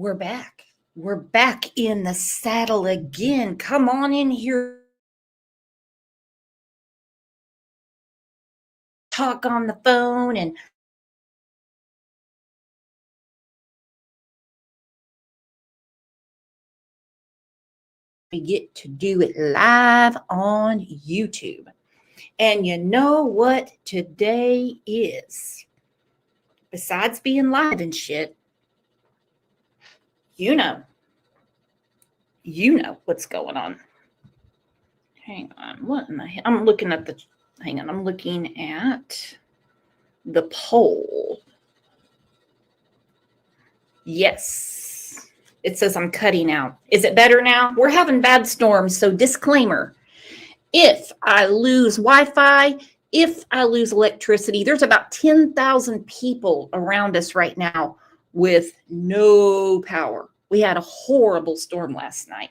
We're back. We're back in the saddle again. Come on in here. Talk on the phone and we get to do it live on YouTube. And you know what today is? Besides being live and shit, you know what's going on. Hang on, what in the hell? I'm looking at the poll. Yes, it says I'm cutting out. Is it better now? We're having bad storms, so disclaimer. If I lose Wi-Fi, if I lose electricity, there's about 10,000 people around us right now with no power. We had a horrible storm last night.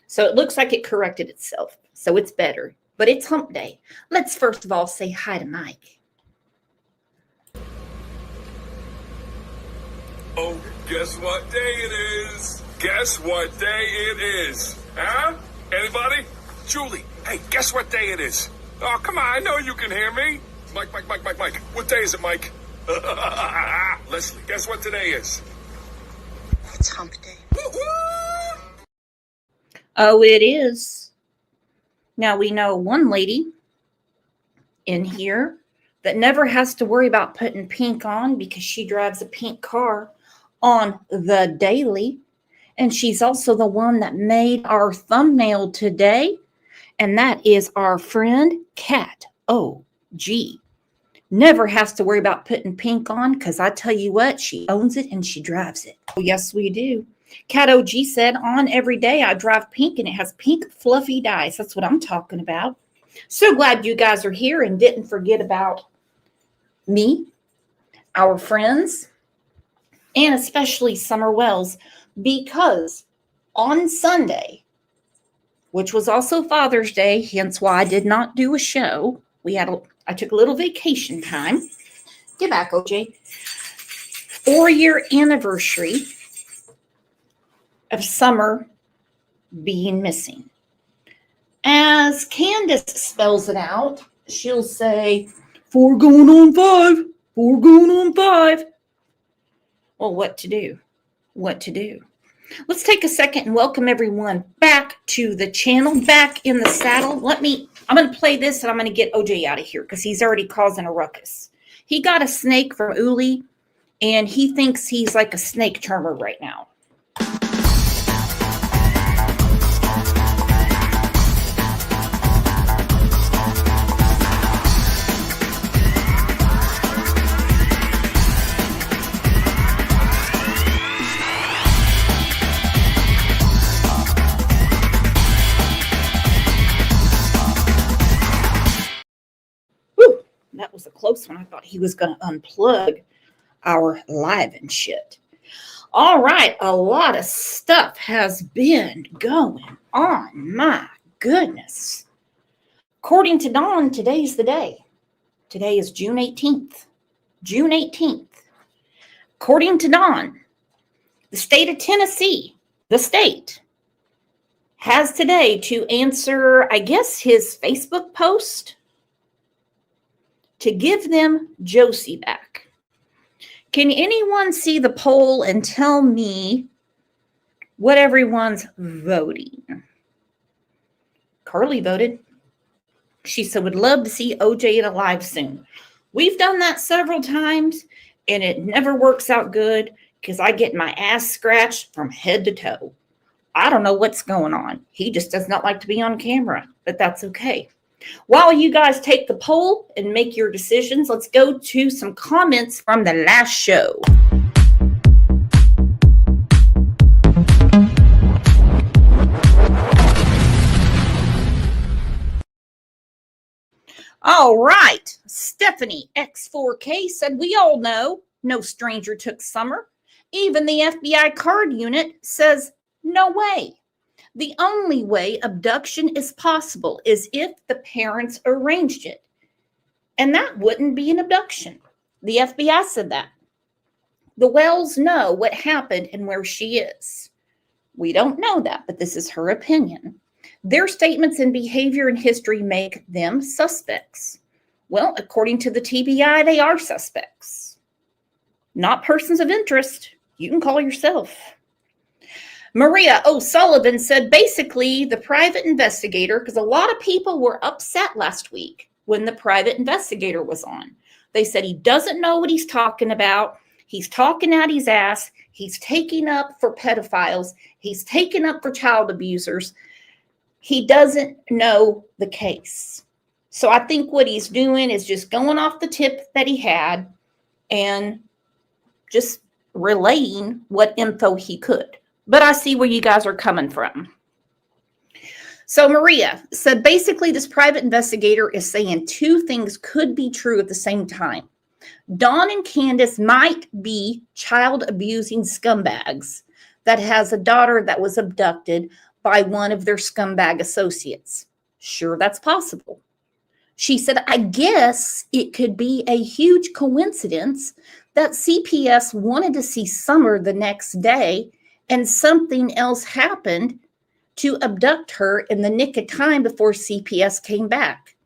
So it looks like it corrected itself. So it's better. But it's hump day. Let's first of all say hi to Mike. Oh, guess what day it is? Guess what day it is? Huh? Anybody? Julie, hey, guess what day it is? Oh, come on, I know you can hear me. Mike. What day is it, Mike? Leslie, guess what today is? It's hump day. Oh, it is. Now we know one lady in here that never has to worry about putting pink on because she drives a pink car on the daily. And she's also the one that made our thumbnail today. And that is our friend, Cat OG. Never has to worry about putting pink on because I tell you what, she owns it and she drives it. Oh, yes, we do. Cat OG said, on every day I drive pink and it has pink fluffy dyes. That's what I'm talking about. So glad you guys are here and didn't forget about me, our friends, and especially Summer Wells, because on Sunday, which was also Father's Day, hence why I did not do a show. I took a little vacation time. Get back, OJ. 4-year anniversary of Summer being missing. As Candace spells it out, she'll say, 4 going on 5, 4 going on 5. Well, what to do? Let's take a second and welcome everyone back to the channel, back in the saddle. I'm going to play this and I'm going to get OJ out of here because he's already causing a ruckus. He got a snake from Uli and he thinks he's like a snake charmer right now. That was a close one. I thought he was going to unplug our live and shit. All right. A lot of stuff has been going on. My goodness. According to Dawn, today's the day. Today is June 18th. June 18th. According to Dawn, the state of Tennessee, the state, has today to answer, I guess, his Facebook post to give them Josie back. Can anyone see the poll and tell me what everyone's voting? Carly voted. She said, would love to see OJ in a live soon. We've done that several times, and it never works out good because I get my ass scratched from head to toe. I don't know what's going on. He just does not like to be on camera, but that's okay. While you guys take the poll and make your decisions, let's go to some comments from the last show. All right. Stephanie X4K said, we all know no stranger took Summer. Even the FBI card unit says, no way. The only way abduction is possible is if the parents arranged it. And that wouldn't be an abduction. The FBI said that. the Wells know what happened and where she is. We don't know that, but this is her opinion. Their statements and behavior in history make them suspects. Well, according to the TBI, they are suspects. Not persons of interest. You can call yourself. Maria O'Sullivan said basically the private investigator, because a lot of people were upset last week when the private investigator was on. They said he doesn't know what he's talking about. He's talking out his ass. He's taking up for pedophiles. He's taking up for child abusers. He doesn't know the case. So I think what he's doing is just going off the tip that he had and just relaying what info he could. But I see where you guys are coming from. So Maria said basically this private investigator is saying two things could be true at the same time. Dawn and Candace might be child abusing scumbags that has a daughter that was abducted by one of their scumbag associates. Sure, that's possible. She said, I guess it could be a huge coincidence that CPS wanted to see Summer the next day and something else happened to abduct her in the nick of time before CPS came back.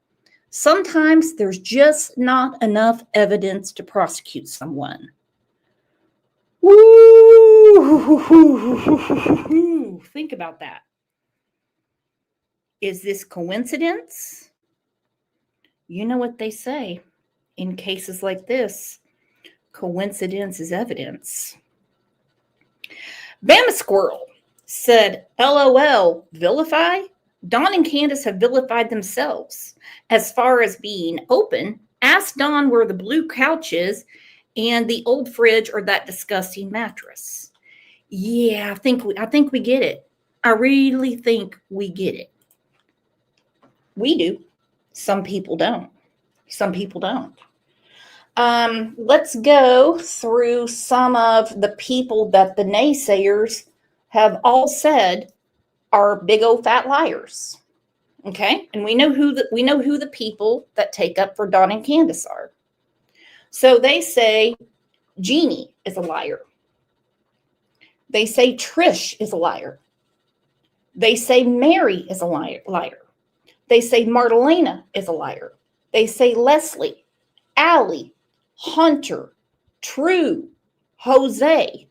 Sometimes there's just not enough evidence to prosecute someone. Woo! Think about that. Is this coincidence? You know what they say in cases like this. Coincidence is evidence. Bama Squirrel said, LOL, vilify? Dawn and Candace have vilified themselves. As far as being open, ask Dawn where the blue couch is and the old fridge or that disgusting mattress. Yeah, I think we get it. I really think we get it. We do. Some people don't. Some people don't. Let's go through some of the people that the naysayers have all said are big old fat liars. Okay, and we know who the people that take up for Dawn and Candace are. So they say Jeannie is a liar. They say Trish is a liar. They say Mary is a liar. They say Martelena is a liar. They say Leslie, Allie, Hunter, True, Jose.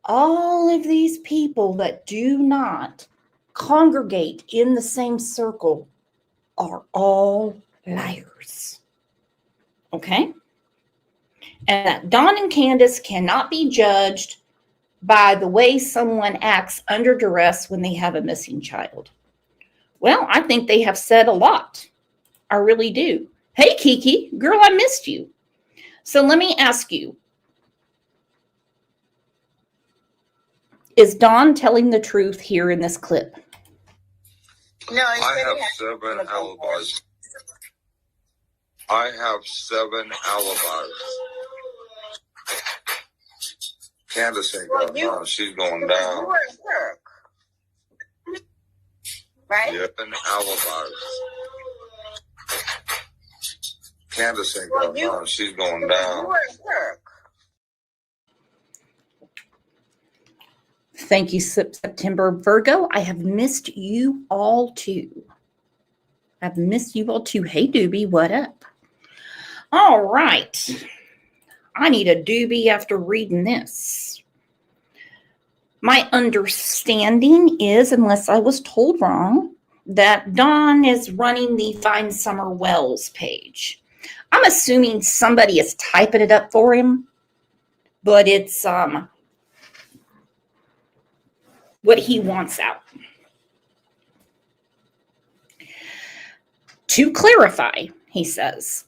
All of these people that do not congregate in the same circle are all liars. Okay? And that Dawn and Candace cannot be judged by the way someone acts under duress when they have a missing child. Well, I think they have said a lot. I really do. Hey, Kiki, girl, I missed you. So let me ask you, is Dawn telling the truth here in this clip? No, I have 7 alibis. I have 7 alibis. Candace ain't going down. She's going down. You were at work, right? 7 alibis. Candace ain't going down. She's going down. You were at work. Thank you, September. Virgo, I have missed you all too. I've missed you all too. Hey, Doobie, what up? All right. I need a doobie after reading this. My understanding is, unless I was told wrong, that Dawn is running the Find Summer Wells page. I'm assuming somebody is typing it up for him, but it's what he wants out. To clarify, he says,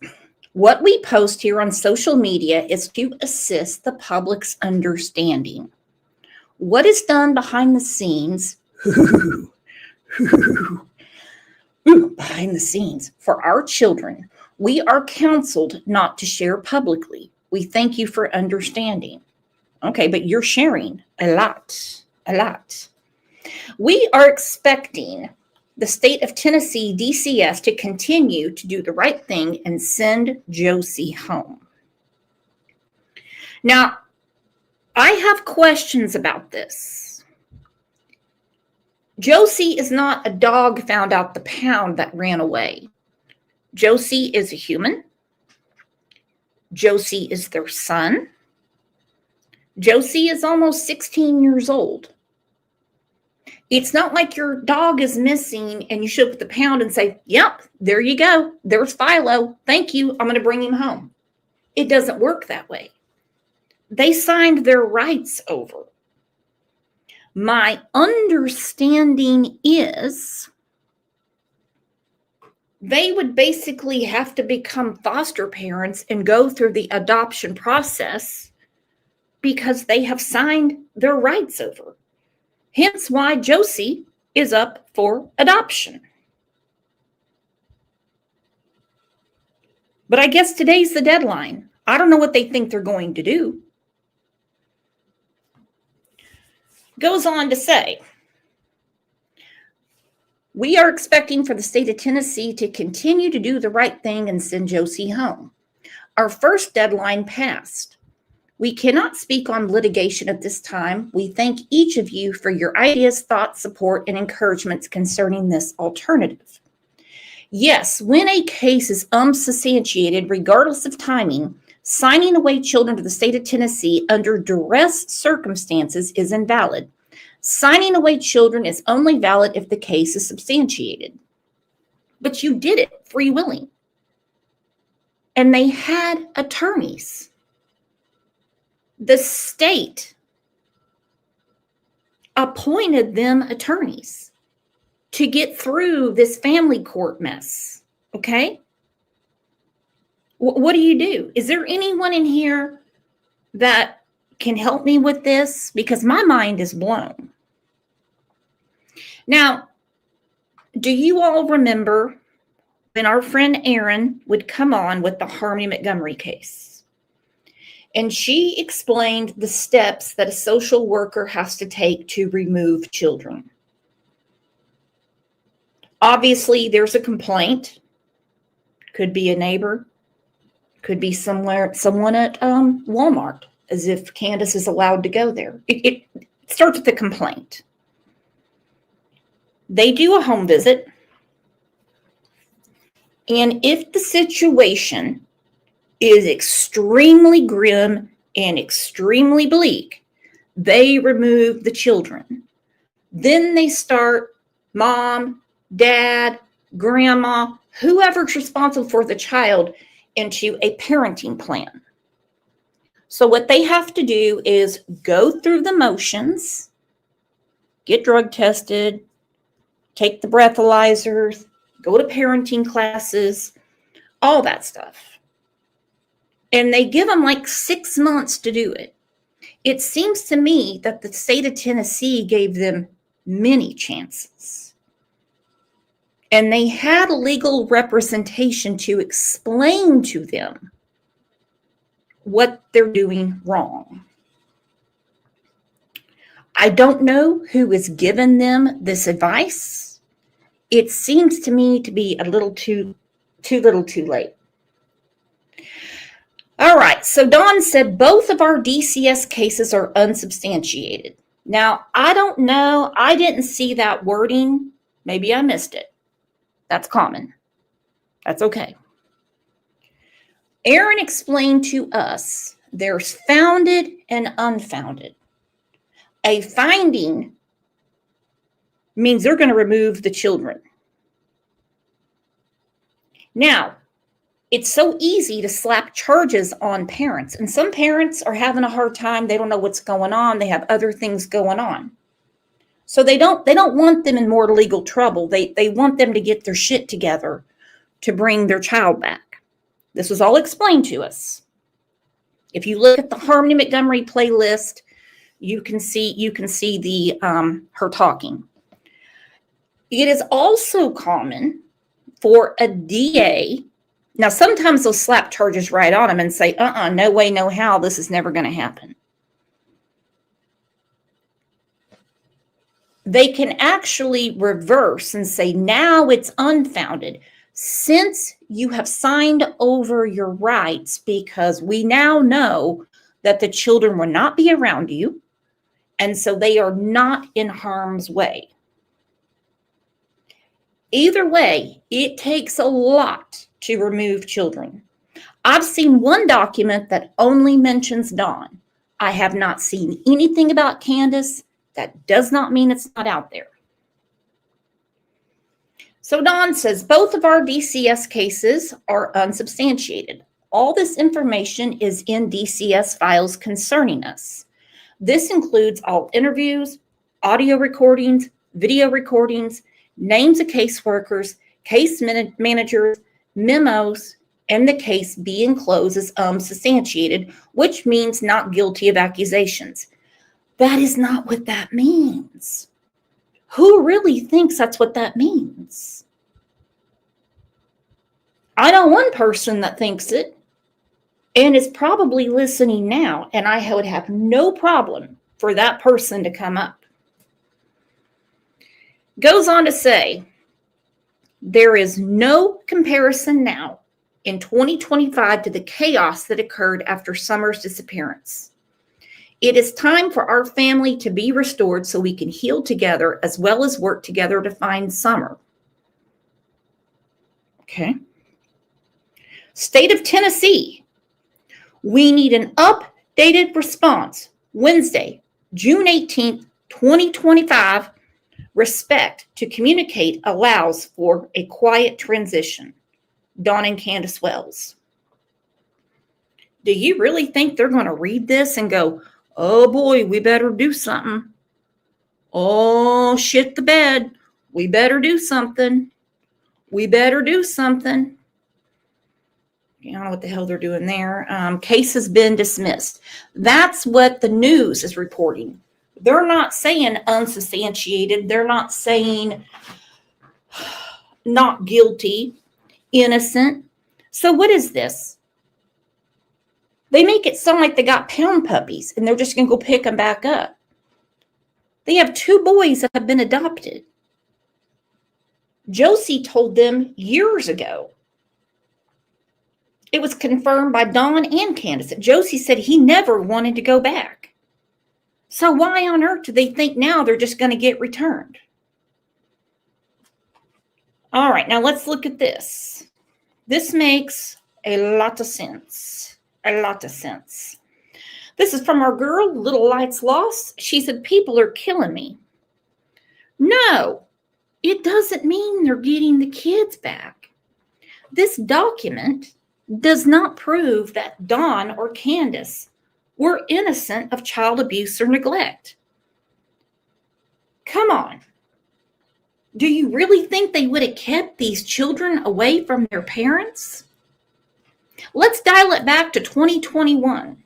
what we post here on social media is to assist the public's understanding. What is done behind the scenes, behind the scenes for our children, we are counseled not to share publicly. We thank you for understanding. Okay, but you're sharing a lot. We are expecting the state of Tennessee DCS to continue to do the right thing and send Josie home. Now, I have questions about this. Josie is not a dog found out the pound that ran away. Josie is a human. Josie is their son. Josie is almost 16 years old. It's not like your dog is missing and you show up at the pound and say, yep, there you go. There's Philo. Thank you. I'm going to bring him home. It doesn't work that way. They signed their rights over. My understanding is they would basically have to become foster parents and go through the adoption process because they have signed their rights over. Hence why Josie is up for adoption. But I guess today's the deadline. I don't know what they think they're going to do. Goes on to say, we are expecting for the state of Tennessee to continue to do the right thing and send Josie home. Our first deadline passed. We cannot speak on litigation at this time. We thank each of you for your ideas, thoughts, support, and encouragements concerning this alternative. Yes, when a case is unsubstantiated, regardless of timing, signing away children to the state of Tennessee under duress circumstances is invalid. Signing away children is only valid if the case is substantiated. But you did it free willing. And they had attorneys. The state appointed them attorneys to get through this family court mess. Okay? What do you do? Is there anyone in here that can help me with this? Because my mind is blown. Now, do you all remember when our friend Erin would come on with the Harmony Montgomery case? And she explained the steps that a social worker has to take to remove children. Obviously, there's a complaint. Could be a neighbor. Could be someone at Walmart, as if Candace is allowed to go there. It starts with a complaint. They do a home visit. And if the situation is extremely grim and extremely bleak, they remove the children. Then they start mom, dad, grandma, whoever's responsible for the child into a parenting plan. So what they have to do is go through the motions, get drug tested, take the breathalyzers, go to parenting classes, all that stuff. And they give them like 6 months to do it. It seems to me that the state of Tennessee gave them many chances. And they had legal representation to explain to them what they're doing wrong. I don't know who has given them this advice. It seems to me to be a little too little too late. All right, so Dawn said both of our DCS cases are unsubstantiated. Now, I don't know. I didn't see that wording. Maybe I missed it. That's common. That's okay. Erin explained to us there's founded and unfounded. A finding means they're going to remove the children. Now, it's so easy to slap charges on parents. And some parents are having a hard time. They don't know what's going on. They have other things going on. So they don't want them in more legal trouble. They want them to get their shit together to bring their child back. This was all explained to us. If you look at the Harmony Montgomery playlist, you can see the her talking. It is also common for a DA. Now, sometimes they'll slap charges right on them and say, no way, no how, this is never going to happen. They can actually reverse and say, now it's unfounded. Since you have signed over your rights, because we now know that the children will not be around you, and so they are not in harm's way. Either way, it takes a lot to remove children. I've seen one document that only mentions Dawn. I have not seen anything about Candace. That does not mean it's not out there. So Dawn says, both of our DCS cases are unsubstantiated. All this information is in DCS files concerning us. This includes all interviews, audio recordings, video recordings, names of caseworkers, case managers, memos, and the case being closed as unsubstantiated, which means not guilty of accusations. That is not what that means. Who really thinks that's what that means? I know one person that thinks it and is probably listening now, and I would have no problem for that person to come up. Goes on to say, there is no comparison now in 2025 to the chaos that occurred after Summer's disappearance. It is time for our family to be restored so we can heal together as well as work together to find Summer. Okay. State of Tennessee. We need an updated response. Wednesday, June 18th, 2025. Respect to communicate allows for a quiet transition. Dawn and Candace Wells. Do you really think they're going to read this and go, oh boy, we better do something? Oh, shit the bed. We better do something. We better do something. I don't know what the hell they're doing there. Case has been dismissed. That's what the news is reporting. They're not saying unsubstantiated. They're not saying not guilty, innocent. So what is this? They make it sound like they got pound puppies and they're just going to go pick them back up. They have 2 boys that have been adopted. Josie told them years ago. It was confirmed by Dawn and Candace that Josie said he never wanted to go back. So why on earth do they think now they're just going to get returned? All right, now let's look at this. This makes a lot of sense. A lot of sense. This is from our girl, Little Lights Lost. She said, people are killing me. No, it doesn't mean they're getting the kids back. This document does not prove that Dawn or Candace were innocent of child abuse or neglect. Come on. Do you really think they would have kept these children away from their parents? Let's dial it back to 2021.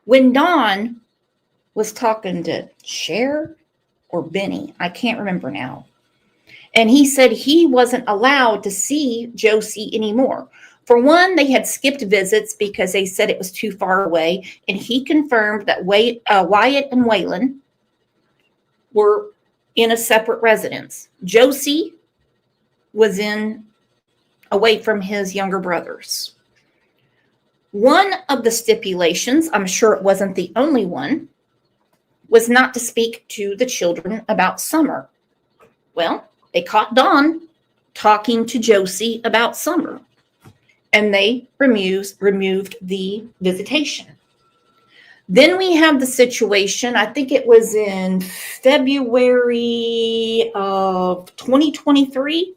When Dawn was talking to Cher or Benny, I can't remember now. And he said he wasn't allowed to see Josie anymore. For one, they had skipped visits because they said it was too far away. And he confirmed that Wyatt and Waylon were in a separate residence. Josie was away from his younger brothers. One of the stipulations, I'm sure it wasn't the only one, was not to speak to the children about Summer. Well, they caught Dawn talking to Josie about Summer, and they removed the visitation. Then we have the situation, I think it was in February of 2023,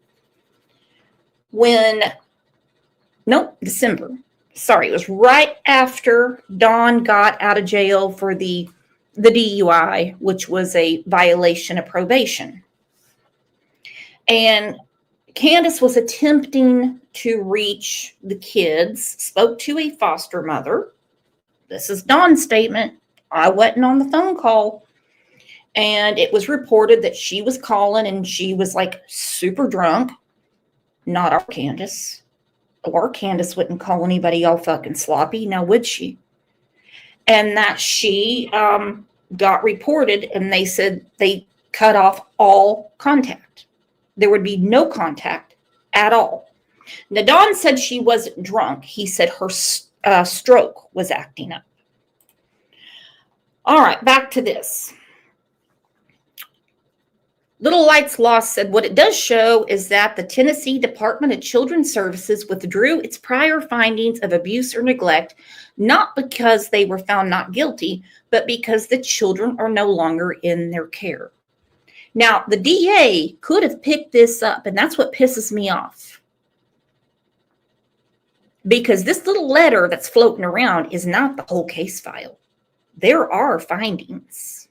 December. Sorry, it was right after Dawn got out of jail for the DUI, which was a violation of probation. And Candace was attempting to reach the kids, spoke to a foster mother. This is Dawn's statement. I wasn't on the phone call. And it was reported that she was calling and she was like super drunk. Not our Candace. Our Candace wouldn't call anybody all fucking sloppy. Now would she? And that she got reported and they said they cut off all contact. There would be no contact at all. Now, Dawn said she wasn't drunk. He said stroke was acting up. All right, back to this. Little Lights Lost said what it does show is that the Tennessee Department of Children's Services withdrew its prior findings of abuse or neglect, not because they were found not guilty, but because the children are no longer in their care. Now, the DA could have picked this up, and that's what pisses me off. Because this little letter that's floating around is not the whole case file. There are findings.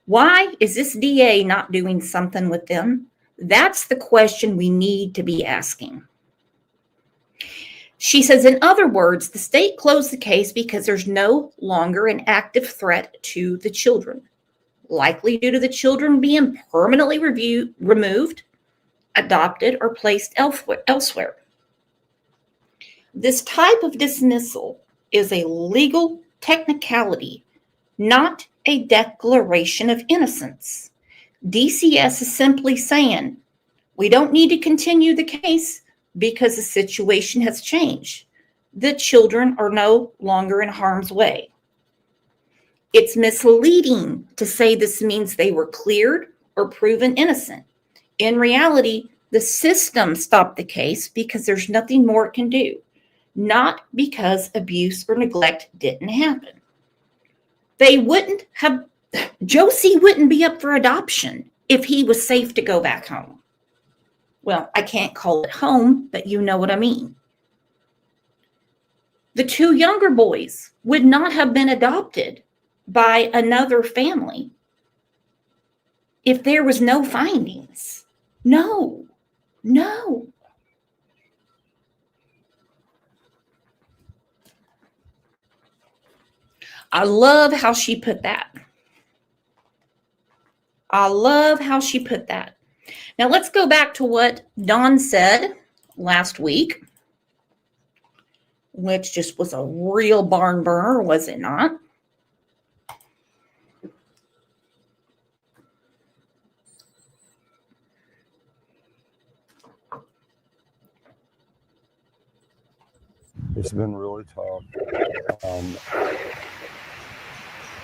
Why is this DA not doing something with them? That's the question we need to be asking. She says, in other words, the state closed the case because there's no longer an active threat to the children, likely due to the children being permanently removed, adopted, or placed elsewhere. This type of dismissal is a legal technicality, not a declaration of innocence. DCS is simply saying, we don't need to continue the case because the situation has changed. The children are no longer in harm's way. It's misleading to say this means they were cleared or proven innocent. In reality, the system stopped the case because there's nothing more it can do, not because abuse or neglect didn't happen. Josie wouldn't be up for adoption if he was safe to go back home. Well, I can't call it home, but you know what I mean. The two younger boys would not have been adopted by another family if there was no findings. No. I love how she put that. Now let's go back to what Dawn said last week, which just was a real barn burner, was it not? It's been really tough.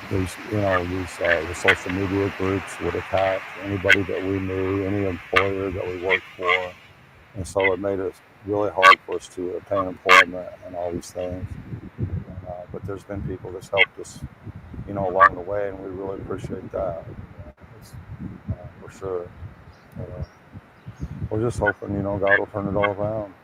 The social media groups would attack anybody that we knew, any employer that we worked for. And so it made it really hard for us to obtain employment and all these things. But there's been people that's helped us, along the way, and we really appreciate that. For sure. We're just hoping, God will turn it all around.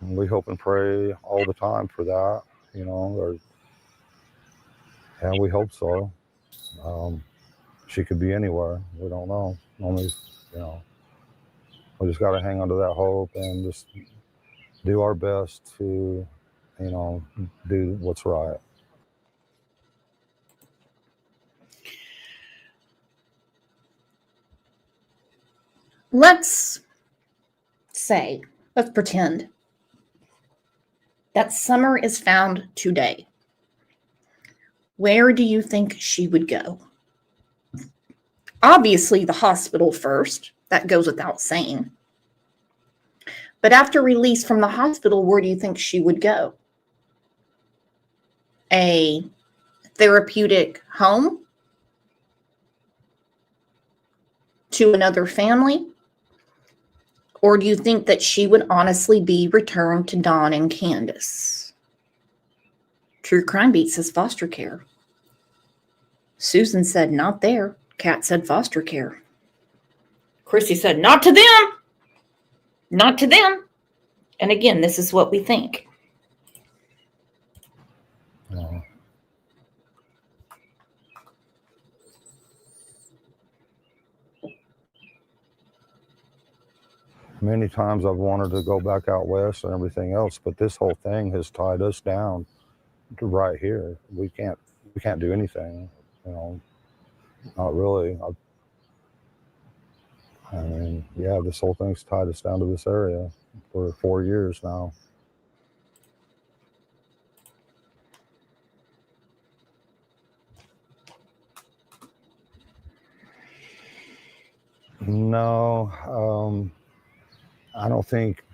And we hope and pray all the time for that, and we hope so. She could be anywhere. We don't know. Only, we just got to hang on to that hope and just do our best to, do what's right. Let's pretend that Summer is found today. Where do you think she would go? Obviously, the hospital first. That goes without saying. But after release from the hospital, where do you think she would go? A therapeutic home? To another family? Or do you think that she would honestly be returned to Dawn and Candace? True Crime Beat says foster care. Susan said not there. Kat said foster care. Chrissy said not to them. Not to them. And again, this is what we think. Many times I've wanted to go back out west and everything else, but this whole thing has tied us down to right here. We can't do anything, not really. This whole thing's tied us down to this area for 4 years now. No, I don't think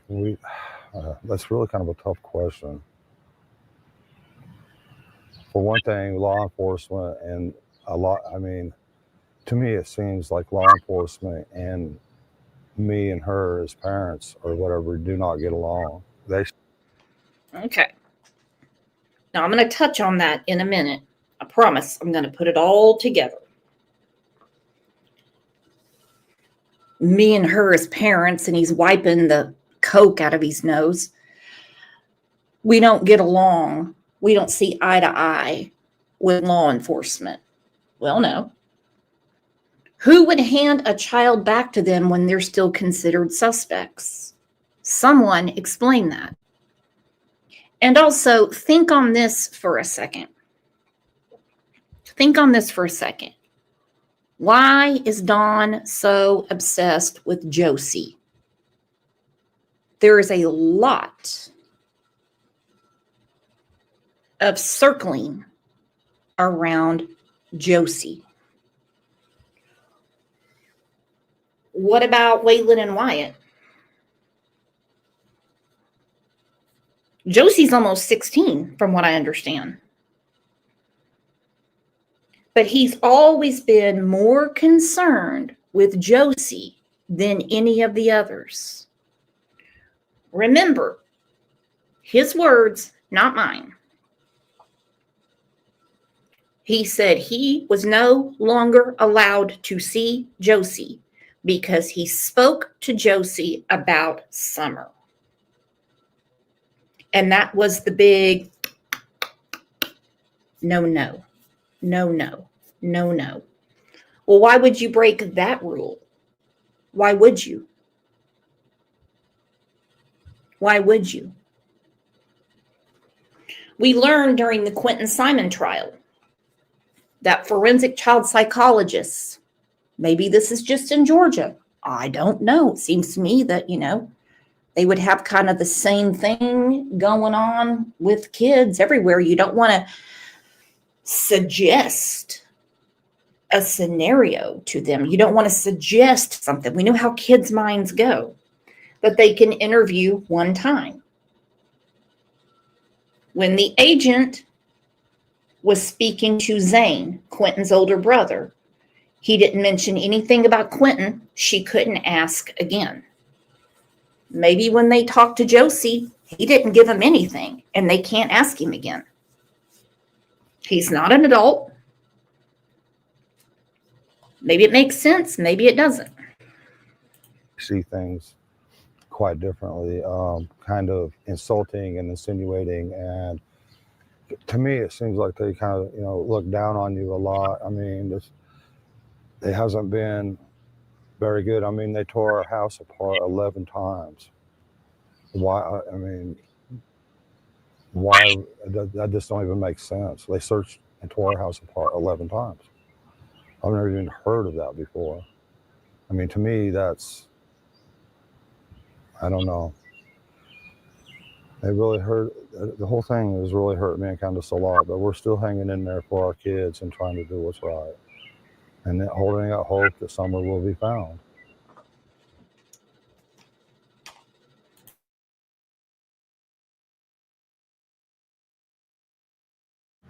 that's really kind of a tough question. For one thing, law enforcement and to me, it seems like law enforcement and me and her as parents or whatever do not get along. Okay. Now I'm going to touch on that in a minute. I promise I'm going to put it all together. Me and her as parents, and he's wiping the coke out of his nose. We don't get along. We don't see eye to eye with law enforcement. Well, no. Who would hand a child back to them when they're still considered suspects? Someone explain that. And also, think on this for a second. Think on this for a second. Why is Don so obsessed with Josie? There is a lot of circling around Josie. What about Waylon and Wyatt? Josie's almost 16, from what I understand. But he's always been more concerned with Josie than any of the others. Remember, his words, not mine. He said he was no longer allowed to see Josie because he spoke to Josie about Summer. And that was the big no. Well, why would you break that rule? Why would you? Why would you? We learned during the Quentin Simon trial that forensic child psychologists, maybe this is just in Georgia, I don't know. It seems to me that, they would have kind of the same thing going on with kids everywhere. You don't want to suggest a scenario to them. You don't want to suggest something. We know how kids' minds go, that they can interview one time. When the agent was speaking to Zane, Quentin's older brother, he didn't mention anything about Quentin. She couldn't ask again. Maybe when they talked to Josie, he didn't give him anything, and they can't ask him again. He's not an adult. Maybe it makes sense. Maybe it doesn't. See things quite differently, kind of insulting and insinuating. And to me, it seems like they kind of, look down on you a lot. I mean, it hasn't been very good. I mean, they tore our house apart 11 times. Why? I mean, why? That just don't even make sense. They searched and tore our house apart 11 times. I've never even heard of that before. I mean, to me, I don't know. It really hurt. The whole thing has really hurt me and Candace a lot, but we're still hanging in there for our kids and trying to do what's right. And then holding out hope that Summer will be found.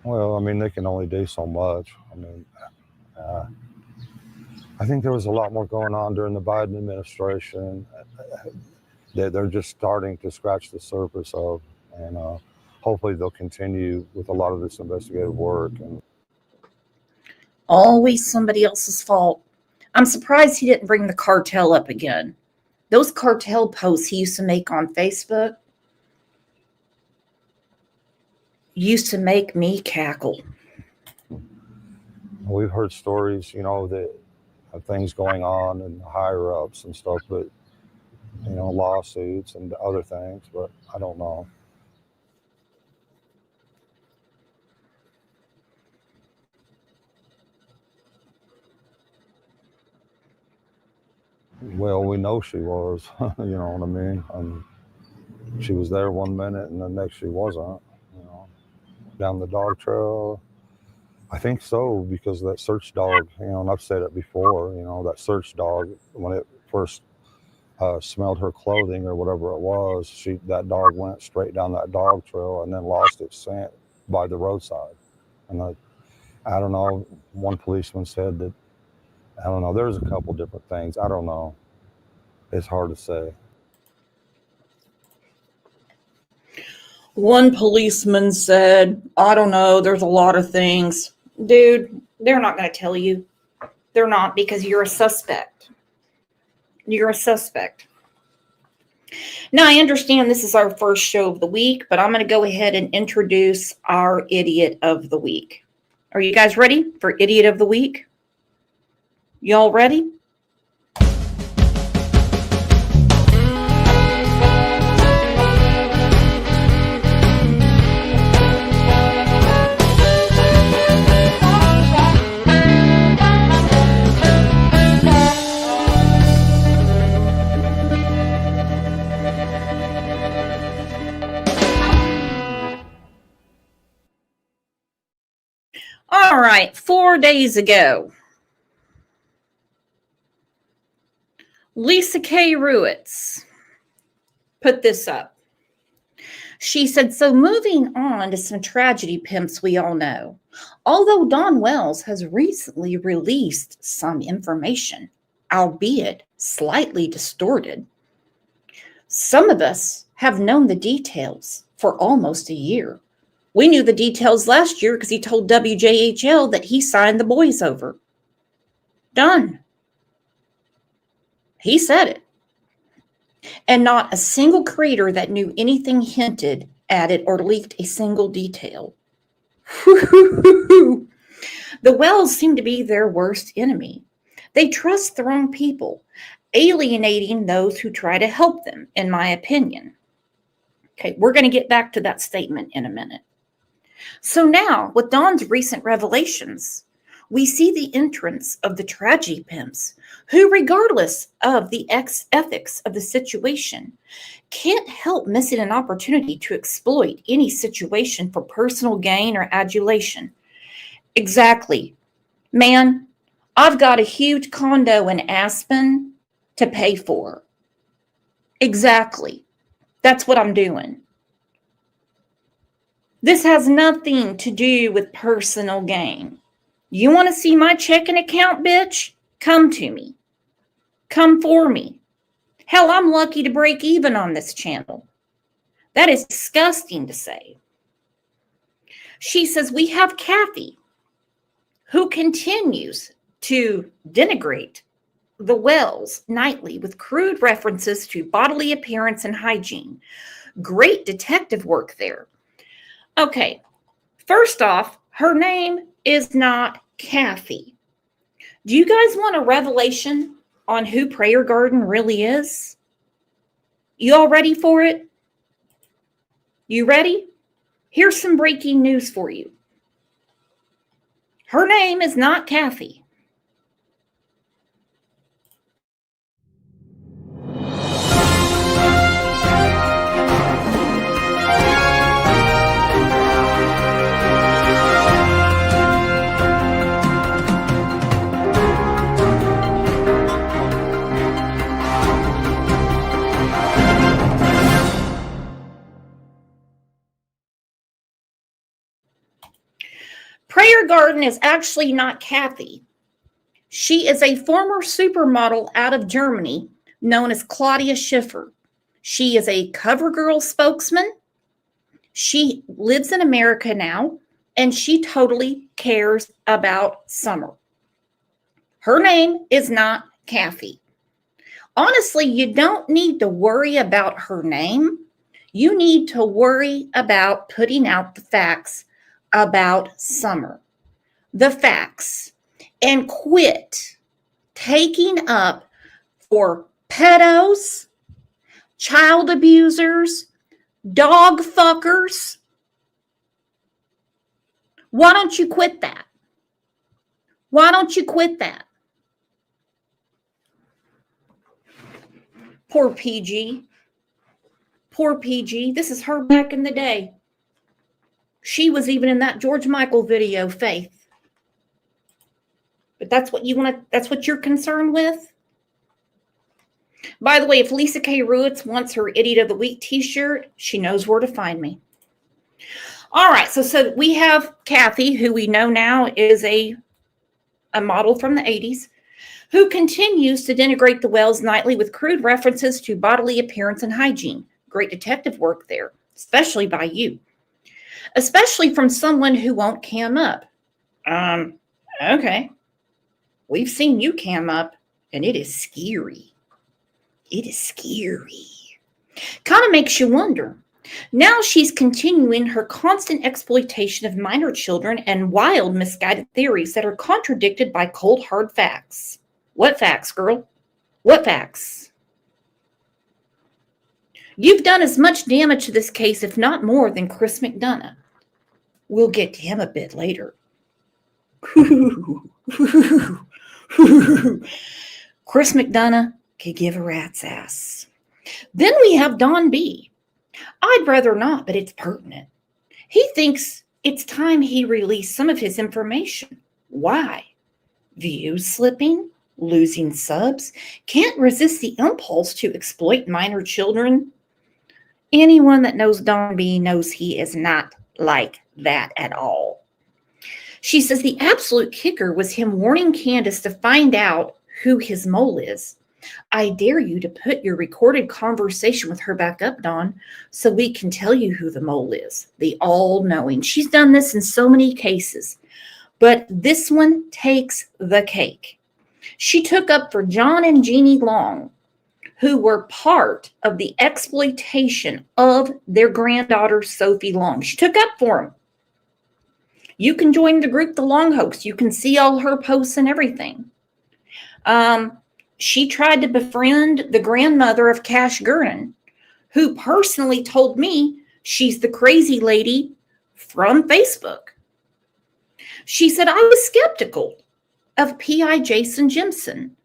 Well, I mean, they can only do so much. I mean, I think there was a lot more going on during the Biden administration that they're just starting to scratch the surface of, and hopefully they'll continue with a lot of this investigative work. And always somebody else's fault. I'm surprised he didn't bring the cartel up again. Those cartel posts he used to make on Facebook used to make me cackle. We've heard stories, that of things going on and higher ups and stuff, but lawsuits and other things, but I don't know. Well, we know she was, you know what I mean? She was there one minute and the next she wasn't, down the dog trail. I think so, because that search dog, and I've said it before, that search dog, when it first smelled her clothing or whatever it was, that dog went straight down that dog trail and then lost its scent by the roadside. And I don't know, one policeman said that, I don't know, there's a couple different things. I don't know. It's hard to say. One policeman said, I don't know, there's a lot of things. Dude, they're not going to tell you. They're not, because you're a suspect. You're a suspect. Now, I understand this is our first show of the week, but I'm going to go ahead and introduce our idiot of the week. Are you guys ready for idiot of the week? Y'all ready? All right, 4 days ago, Lisa K. Ruitz put this up. She said, so moving on to some tragedy pimps we all know. Although Don Wells has recently released some information, albeit slightly distorted, some of us have known the details for almost a year. We knew the details last year because he told WJHL that he signed the boys over. Done. He said it. And not a single creator that knew anything hinted at it or leaked a single detail. The Wells seem to be their worst enemy. They trust the wrong people, alienating those who try to help them, in my opinion. Okay, we're going to get back to that statement in a minute. So now, with Don's recent revelations, we see the entrance of the tragedy pimps, who, regardless of the ethics of the situation, can't help missing an opportunity to exploit any situation for personal gain or adulation. Exactly. Man, I've got a huge condo in Aspen to pay for. Exactly. That's what I'm doing. This has nothing to do with personal gain. You want to see my checking account, bitch? Come to me. Come for me. Hell, I'm lucky to break even on this channel. That is disgusting to say. She says, we have Kathy, who continues to denigrate the Wells nightly with crude references to bodily appearance and hygiene. Great detective work there. Okay, first off, her name is not Kathy. Do you guys want a revelation on who Prayer Garden really is? You all ready for it? You ready? Here's some breaking news for you. Her name is not Kathy. Prayer Garden is actually not Kathy. She is a former supermodel out of Germany known as Claudia Schiffer. She is a CoverGirl spokesman. She lives in America now, and she totally cares about Summer. Her name is not Kathy. Honestly, you don't need to worry about her name. You need to worry about putting out the facts about Summer. The facts. And quit taking up for pedos, child abusers, dog fuckers. Why don't you quit that? Why don't you quit that? Poor PG. Poor PG. This is her back in the day. She was even in that George Michael video, Faith. But that's what you want to, that's what you're concerned with? By the way, if Lisa K. Ruitz wants her Idiot of the Week t-shirt, she knows where to find me. All right, so we have Kathy, who we know now is a model from the 80s, who continues to denigrate the Wells nightly with crude references to bodily appearance and hygiene. Great detective work there, especially by you. Especially from someone who won't cam up. Okay. We've seen you cam up, and it is scary. It is scary. Kind of makes you wonder. Now she's continuing her constant exploitation of minor children and wild, misguided theories that are contradicted by cold, hard facts. What facts, girl? What facts? You've done as much damage to this case, if not more, than Chris McDonough. We'll get to him a bit later. Chris McDonough could give a rat's ass. Then we have Don B. I'd rather not, but it's pertinent. He thinks it's time he released some of his information. Why? Views slipping? Losing subs? Can't resist the impulse to exploit minor children? Anyone that knows Don B knows he is not like that at all. She says the absolute kicker was him warning Candace to find out who his mole is. I dare you to put your recorded conversation with her back up, Dawn, so we can tell you who the mole is. The all-knowing. She's done this in so many cases, but this one takes the cake. She took up for John and Jeannie Long, who were part of the exploitation of their granddaughter, Sophie Long. She took up for them. You can join the group, the Long Hoax. You can see all her posts and everything. She tried to befriend the grandmother of Cash Gurnan, who personally told me she's the crazy lady from Facebook. She said, I was skeptical of P.I. Jason Jimson,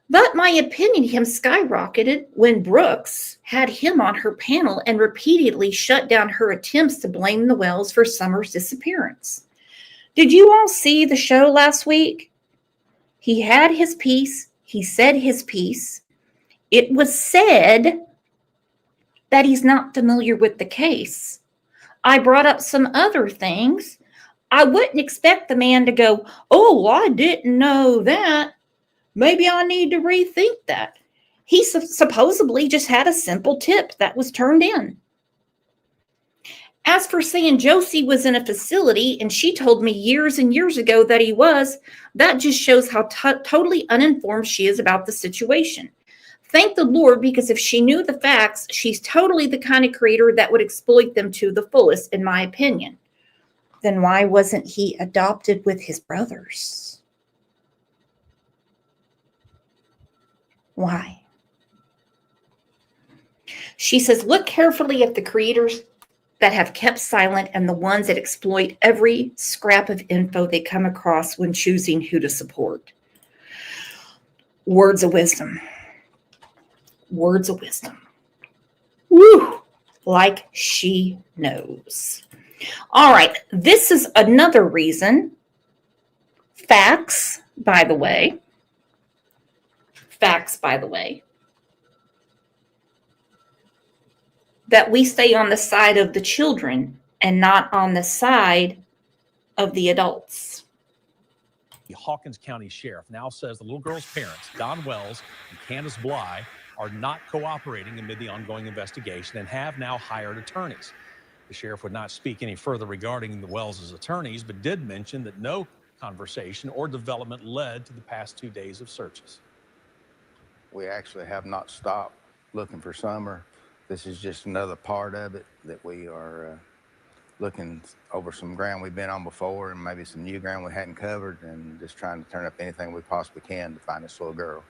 but my opinion of him skyrocketed when Brooks had him on her panel and repeatedly shut down her attempts to blame the Wells for Summer's disappearance. Did you all see the show last week? He had his piece. He said his piece. It was said that he's not familiar with the case. I brought up some other things. I wouldn't expect the man to go, oh, I didn't know that. Maybe I need to rethink that. He supposedly just had a simple tip that was turned in. As for saying Josie was in a facility and she told me years and years ago that he was, that just shows how totally uninformed she is about the situation. Thank the Lord, because if she knew the facts, she's totally the kind of creator that would exploit them to the fullest, in my opinion. Then why wasn't he adopted with his brothers? Why? She says, look carefully at the creators that have kept silent and the ones that exploit every scrap of info they come across when choosing who to support. Words of wisdom. Words of wisdom. Woo! Like she knows. All right, this is another reason. Facts, by the way. That we stay on the side of the children and not on the side of the adults. The Hawkins County Sheriff now says the little girl's parents, Don Wells and Candace Bly, are not cooperating amid the ongoing investigation and have now hired attorneys. The sheriff would not speak any further regarding the Wells' attorneys, but did mention that no conversation or development led to the past 2 days of searches. We actually have not stopped looking for Summer. This is just another part of it that we are looking over some ground we've been on before and maybe some new ground we hadn't covered, and just trying to turn up anything we possibly can to find this little girl.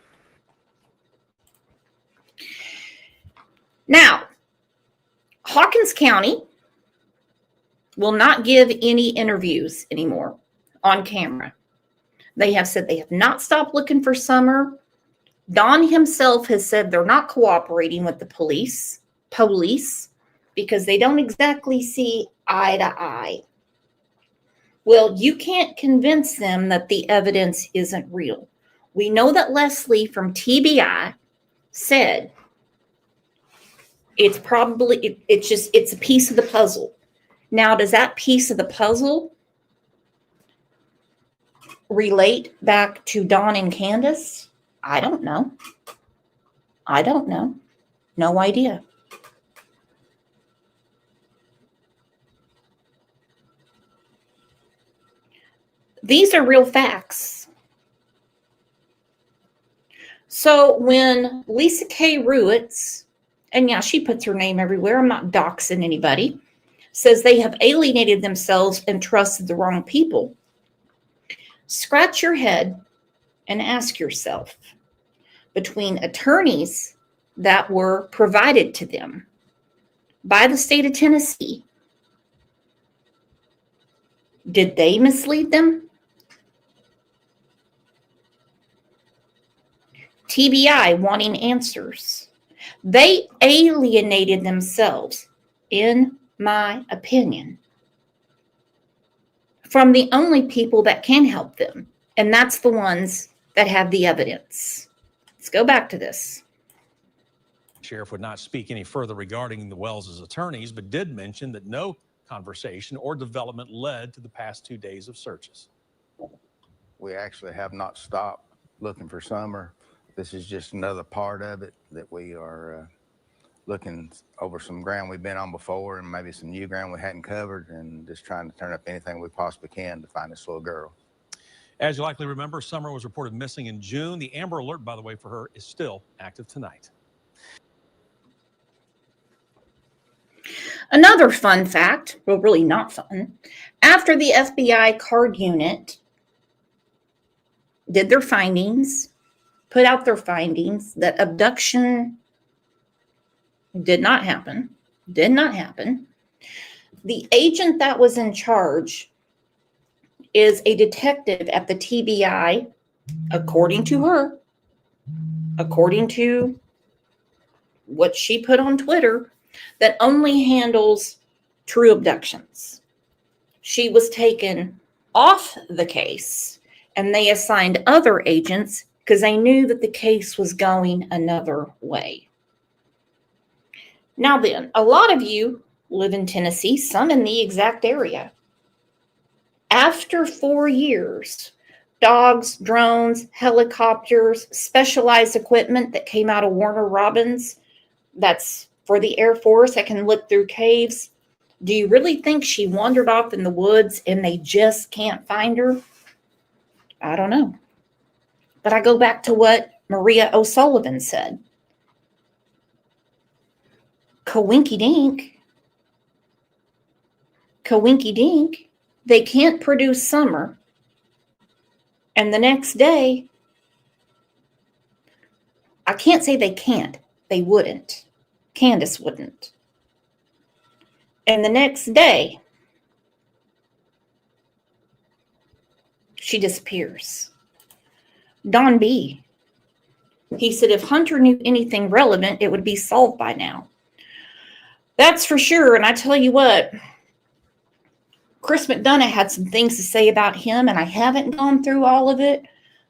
Now, Hawkins County will not give any interviews anymore on camera. They have said they have not stopped looking for Summer. Don himself has said they're not cooperating with the police because they don't exactly see eye to eye. Well, you can't convince them that the evidence isn't real. We know that Leslie from TBI said it's probably, it's a piece of the puzzle. Now, does that piece of the puzzle relate back to Dawn and Candace? I don't know. I don't know. No idea. These are real facts. So when Lisa K. Ruetz, and yeah, she puts her name everywhere, I'm not doxing anybody, says they have alienated themselves and trusted the wrong people, scratch your head and ask yourself, between attorneys that were provided to them by the state of Tennessee, did they mislead them? TBI wanting answers. They alienated themselves, in my opinion, from the only people that can help them, and that's the ones that have the evidence. Let's go back to this. Sheriff would not speak any further regarding the Wells' attorneys, but did mention that no conversation or development led to the past 2 days of searches. We actually have not stopped looking for Summer. This is just another part of it that we are looking over some ground we've been on before and maybe some new ground we hadn't covered, and just trying to turn up anything we possibly can to find this little girl. As you likely remember, Summer was reported missing in June. The Amber Alert, by the way, for her is still active tonight. Another fun fact, well, really not fun, after the FBI card unit did their findings, put out their findings that abduction did not happen, the agent that was in charge is a detective at the TBI, according to her, according to what she put on Twitter, that only handles true abductions. She was taken off the case, and they assigned other agents because they knew that the case was going another way. Now then, a lot of you live in Tennessee, some in the exact area. After 4 years, dogs, drones, helicopters, specialized equipment that came out of Warner Robins, that's for the Air Force that can look through caves. Do you really think she wandered off in the woods and they just can't find her? I don't know. But I go back to what Maria O'Sullivan said. Coinky dink, they can't produce Summer. And the next day, I can't say they can't, they wouldn't. Candace wouldn't. And the next day, she disappears. Don B. He said if Hunter knew anything relevant, it would be solved by now. That's for sure. And I tell you what, Chris McDonough had some things to say about him, and I haven't gone through all of it,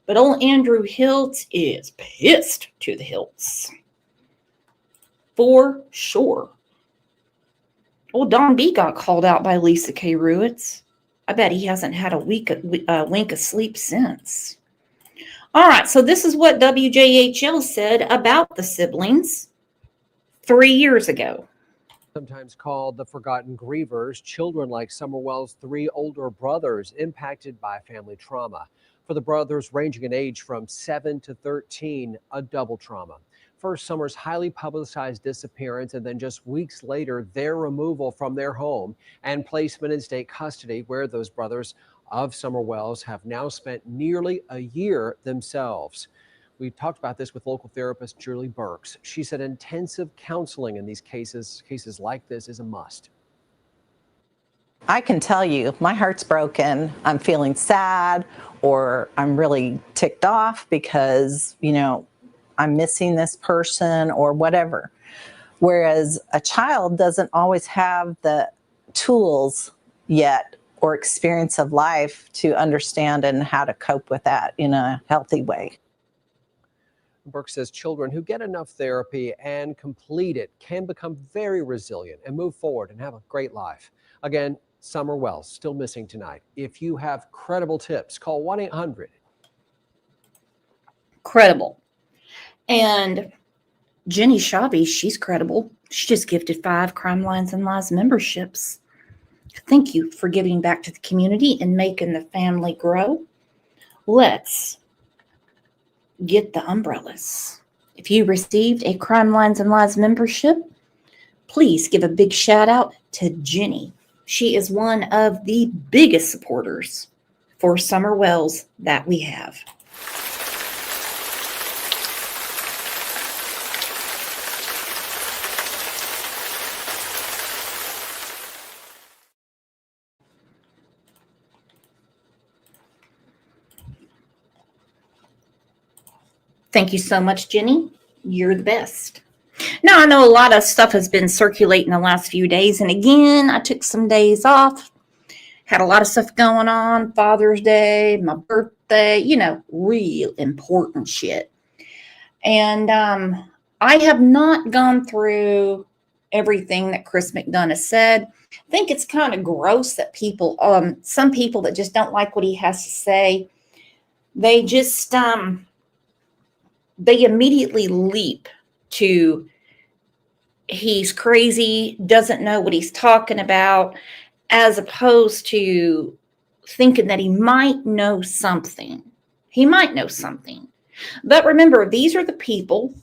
but old Andrew Hiltz is pissed to the hilts. For sure. Old Don B got called out by Lisa K. Ruetz. I bet he hasn't had a wink of sleep since. All right, so this is what WJHL said about the siblings 3 years ago. Sometimes called the forgotten grievers, children like Summer Wells' 3 older brothers impacted by family trauma. For the brothers ranging in age from 7 to 13, a double trauma. First, Summer's highly publicized disappearance, and then just weeks later, their removal from their home and placement in state custody, where those brothers of Summer Wells have now spent nearly a year themselves. We talked about this with local therapist Julie Burks. She said intensive counseling in these cases like this is a must. I can tell you, my heart's broken. I'm feeling sad, or I'm really ticked off because, I'm missing this person or whatever. Whereas a child doesn't always have the tools yet or experience of life to understand and how to cope with that in a healthy way. Burke says children who get enough therapy and complete it can become very resilient and move forward and have a great life. Again, Summer Wells, still missing tonight. If you have credible tips, call 1-800. Credible. And Jenny Shabby, she's credible. She just gifted 5 Crime Lines and Lies memberships. Thank you for giving back to the community and making the family grow. Let's get the umbrellas. If you received a Crime Lines and Lies membership, please give a big shout out to Jenny. She is one of the biggest supporters for Summer Wells that we have. Thank you so much, Jenny. You're the best. Now, I know a lot of stuff has been circulating the last few days. And again, I took some days off. Had a lot of stuff going on. Father's Day, my birthday, real important shit. And I have not gone through everything that Chris McDonough said. I think it's kind of gross that people, some people that just don't like what he has to say, they just, they immediately leap to he's crazy, doesn't know what he's talking about, as opposed to thinking that he might know something. He might know something. But remember, these are the people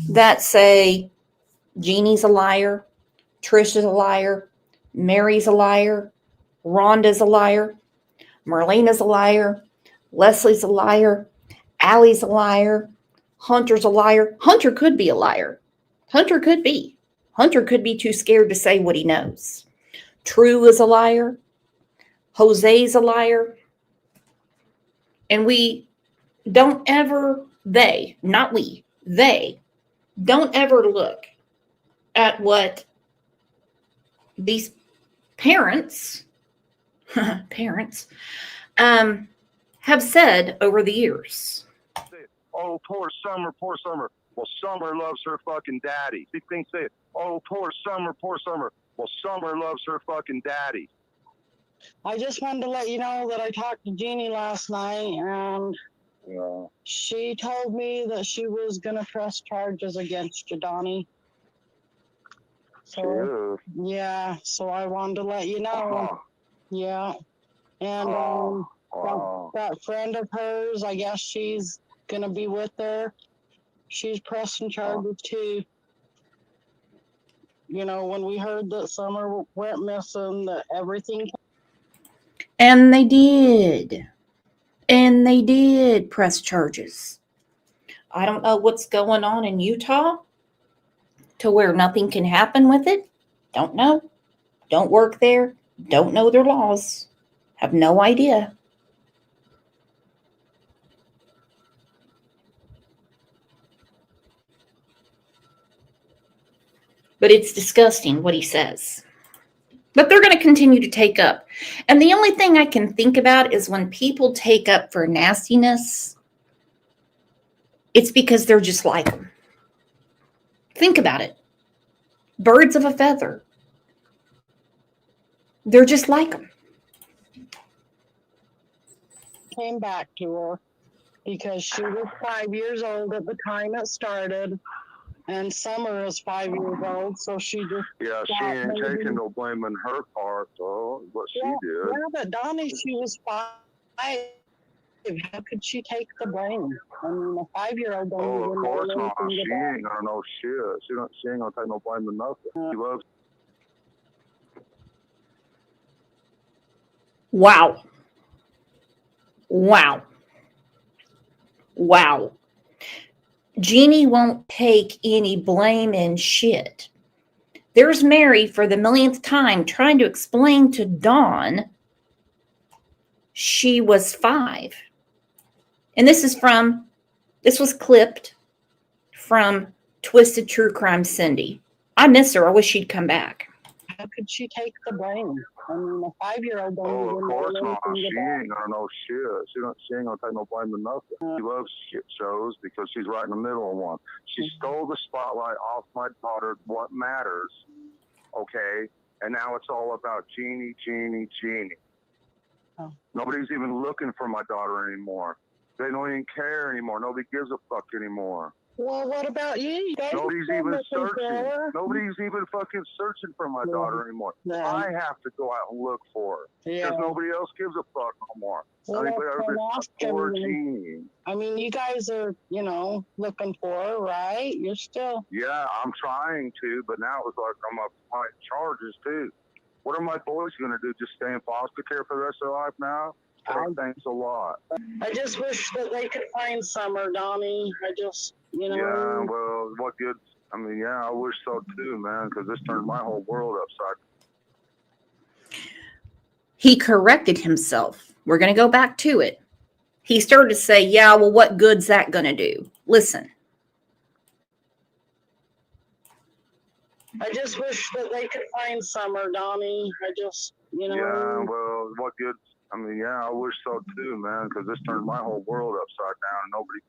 that say Jeannie's a liar, Trish is a liar, Mary's a liar, Rhonda's a liar, Marlena's a liar, Leslie's a liar, Allie's a liar, Hunter's a liar. Hunter could be a liar. Hunter could be. Hunter could be too scared to say what he knows. True is a liar. Jose's a liar. And we don't ever, they don't ever look at what these parents have said over the years. Oh, poor Summer, poor Summer. Well, Summer loves her fucking daddy. These things say, oh, poor Summer, poor Summer. Well, Summer loves her fucking daddy. I just wanted to let you know that I talked to Jeannie last night, and she told me that she was going to press charges against you, Donnie. So, yeah, so I wanted to let you know. Yeah. And that friend of hers, I guess she's going to be with her. She's pressing charges too. When we heard that Summer went missing, that everything. And they did. And they did press charges. I don't know what's going on in Utah to where nothing can happen with it. Don't know. Don't work there. Don't know their laws. Have no idea. But it's disgusting what he says. But they're going to continue to take up. And the only thing I can think about is when people take up for nastiness, it's because they're just like them. Think about it. Birds of a feather. They're just like them. Came back to her because she was 5 years old at the time it started. And Summer is 5 years old, so she just... Yeah, she ain't taking no blame in her part, though, what she did. Yeah, but Donnie, she was 5. How could she take the blame? I mean, a 5-year-old don't even know. Of course not. anything She about ain't gonna know shit. She ain't gonna take no blame in nothing. She loves... Wow. Wow. Wow. Jeannie won't take any blame and shit. There's Mary for the millionth time trying to explain to Dawn she was 5. And this was clipped from Twisted True Crime Cindy. I miss her. I wish she'd come back. how could she take the blame? I mean, a 5-year-old don't Oh, even of course know not. anything She about ain't gonna know shit. She ain't gonna take no blame to nothing. She loves shit shows because she's right in the middle of one. She stole the spotlight off my daughter, What Matters, okay? And now it's all about Jeannie. Oh. Nobody's even looking for my daughter anymore. They don't even care anymore. Nobody gives a fuck anymore. Well, what about you? You guys Nobody's still even looking for searching. her? Nobody's even fucking searching for my daughter anymore. Yeah. I have to go out and look for her because Yeah. nobody else gives a fuck no more. Well, Anybody that's ever an been poor option. Jeannie? I mean, you guys are, you know, looking for her, right? You're still. Yeah, I'm trying to, but now it's like I'm up to my charges too. What are my boys gonna do? Just stay in foster care for the rest of their life now? Thanks a lot. I just wish that they could find Summer, Donnie. I just, you know. Yeah, well, what good? I mean, yeah, I wish so too, man, because this turned my whole world upside. He corrected himself. We're going to go back to it. He started to say, yeah, well, what good's that going to do? Listen. I just wish that they could find Summer, Donnie. I just, you know. Yeah, well, what good? I mean, yeah, I wish so too, man, because this turned my whole world upside down. And nobody.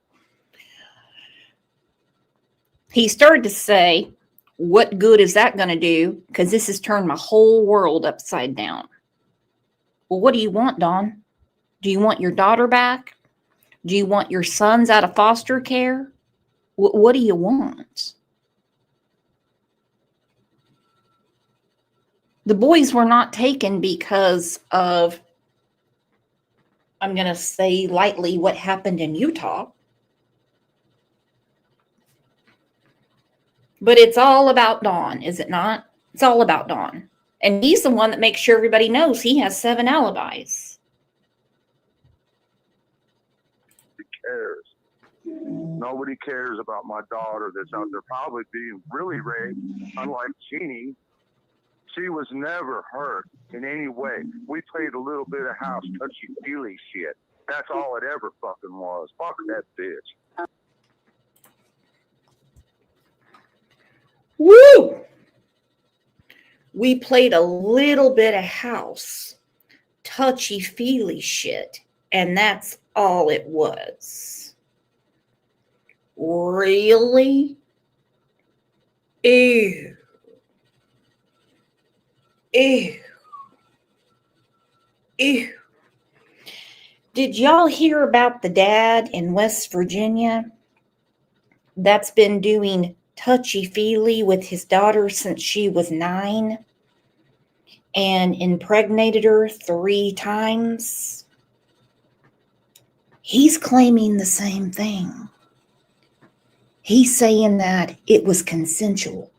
He started to say, what good is that going to do? Because this has turned my whole world upside down. Well, what do you want, Dawn? Do you want your daughter back? Do you want your sons out of foster care? What do you want? The boys were not taken because of, I'm going to say lightly, what happened in Utah. But it's all about Dawn, is it not? It's all about Dawn. And he's the one that makes sure everybody knows he has 7 alibis. Cares. Nobody cares about my daughter that's out there probably being really raped. Unlike Jeannie, she was never hurt in any way. We played a little bit of house touchy-feely shit. That's all it ever fucking was. Fuck that bitch. Woo! We played a little bit of house touchy-feely shit, and that's all it was. Really? Ew. Ew. Ew. Did y'all hear about the dad in West Virginia that's been doing touchy-feely with his daughter since she was 9 and impregnated her 3 times? He's claiming the same thing. He's saying that it was consensual.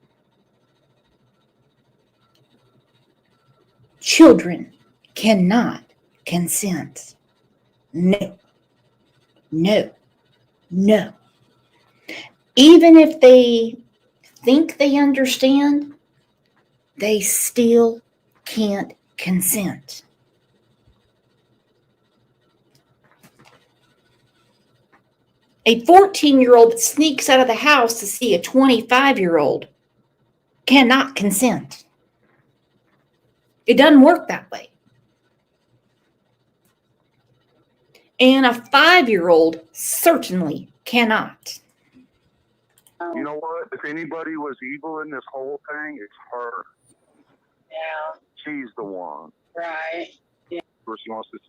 Children cannot consent. No. No. No. Even if they think they understand, they still can't consent. A 14-year-old that sneaks out of the house to see a 25-year-old cannot consent. It doesn't work that way. And a 5-year-old certainly cannot. You know what? If anybody was evil in this whole thing, it's her. Yeah. She's the one. Right. Yeah. She wants to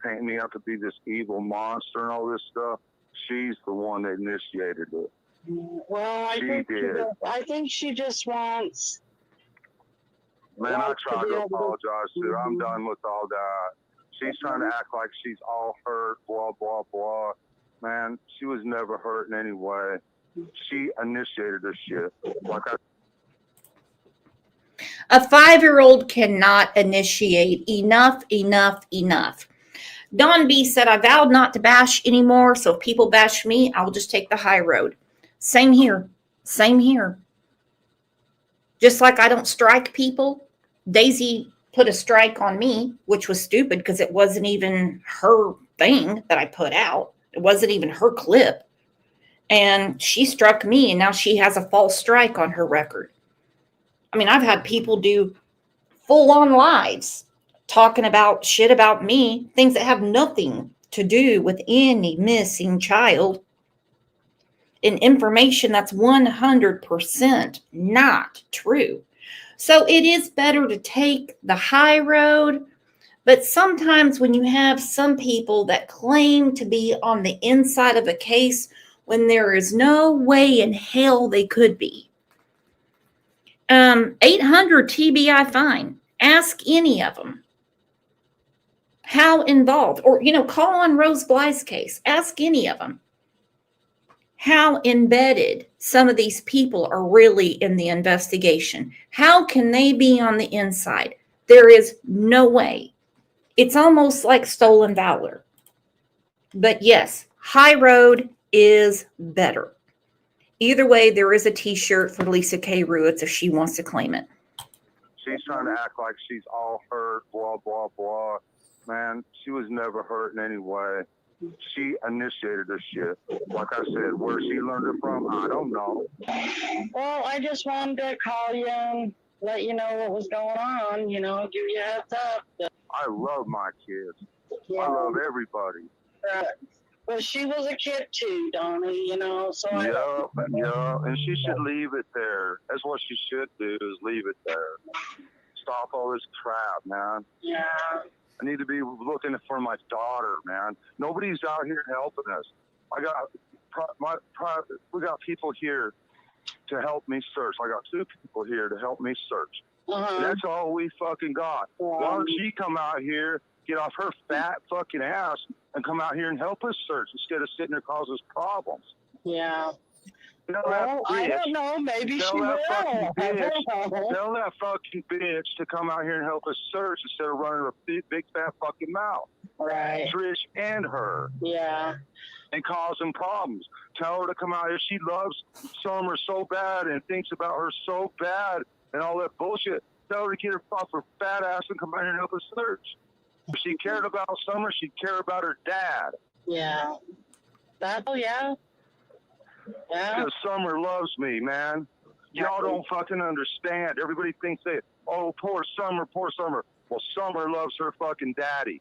paint me out to be this evil monster and all this stuff. She's the one that initiated it. Well, I think she just wants. Man, I tried to apologize to her. I'm done with all that. She's trying to act like she's all hurt, blah, blah, blah. Man, she was never hurt in any way. She initiated this shit. Like A 5-year-old cannot initiate. Enough, enough, enough. Don B said, I vowed not to bash anymore, so if people bash me, I will just take the high road. Same here. Same here. Just like I don't strike people, Daisy put a strike on me, which was stupid because it wasn't even her thing that I put out. It wasn't even her clip. And she struck me, and now she has a false strike on her record. I mean, I've had people do full-on lies, talking about shit about me, things that have nothing to do with any missing child, and information that's 100% not true. So it is better to take the high road, but sometimes when you have some people that claim to be on the inside of a case when there is no way in hell they could be. 800 TBI fine. Ask any of them how involved, or, call on Rose Bly's case. Ask any of them how embedded some of these people are really in the investigation. How can they be on the inside? There is no way. It's almost like stolen valor. But yes, high road is better. Either way, there is a t-shirt for Lisa K. Ruitz if she wants to claim it. She's trying to act like she's all hurt, blah, blah, blah. Man, she was never hurt in any way. She initiated this shit. Like I said, where she learned it from, I don't know. Well, I just wanted to call you and let you know what was going on, give you a heads up. I love my kids. Yeah. I love everybody. Right. Well, she was a kid too, Donnie, so Yeah, and she should leave it there. That's what she should do, is leave it there. Stop all this crap, man. Yeah. I need to be looking for my daughter, man. Nobody's out here helping us. We got people here to help me search. I got 2 people here to help me search. And that's all we fucking got. Why don't she come out here, get off her fat fucking ass, and come out here and help us search instead of sitting there causing us problems? Yeah. Well, I don't know. Maybe she will. Tell that fucking bitch to come out here and help us search instead of running a big fat fucking mouth. Right. Trish and her. Yeah. And causing problems. Tell her to come out here. She loves Summer so bad and thinks about her so bad and all that bullshit. Tell her to get her off her fat ass and come out here and help us search. If she cared about Summer, she'd care about her dad. Yeah. Yeah. Yeah. Because Summer loves me, man. Y'all don't fucking understand. Everybody thinks oh, poor Summer, poor Summer. Well, Summer loves her fucking daddy.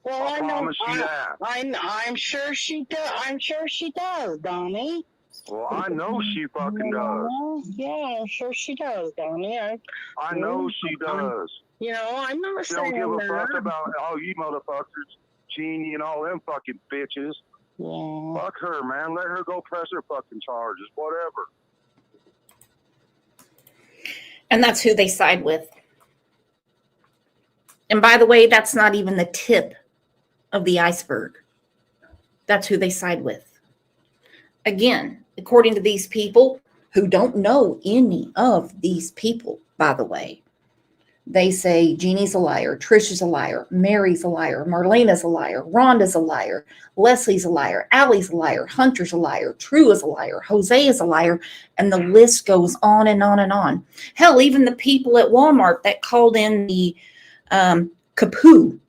Well, I promise know. you that. I'm sure she does. I'm sure she does, Donnie. Well, I know she fucking does. Yeah, I'm sure she does, Donnie. I know she does. I'm not She saying don't give a fuck that. about all you motherfuckers, Jeannie and all them fucking bitches. Yeah. Fuck her, man. Let her go press her fucking charges, whatever. And that's who they side with. And by the way, that's not even the tip of the iceberg. That's who they side with. Again, according to these people who don't know any of these people, by the way, they say Jeannie's a liar, Trish is a liar, Mary's a liar, Marlena's a liar, Rhonda's a liar, Leslie's a liar, Allie's a liar, Hunter's a liar, True is a liar, Jose is a liar, and the list goes on and on and on. Hell, even the people at Walmart that called in the Kapoo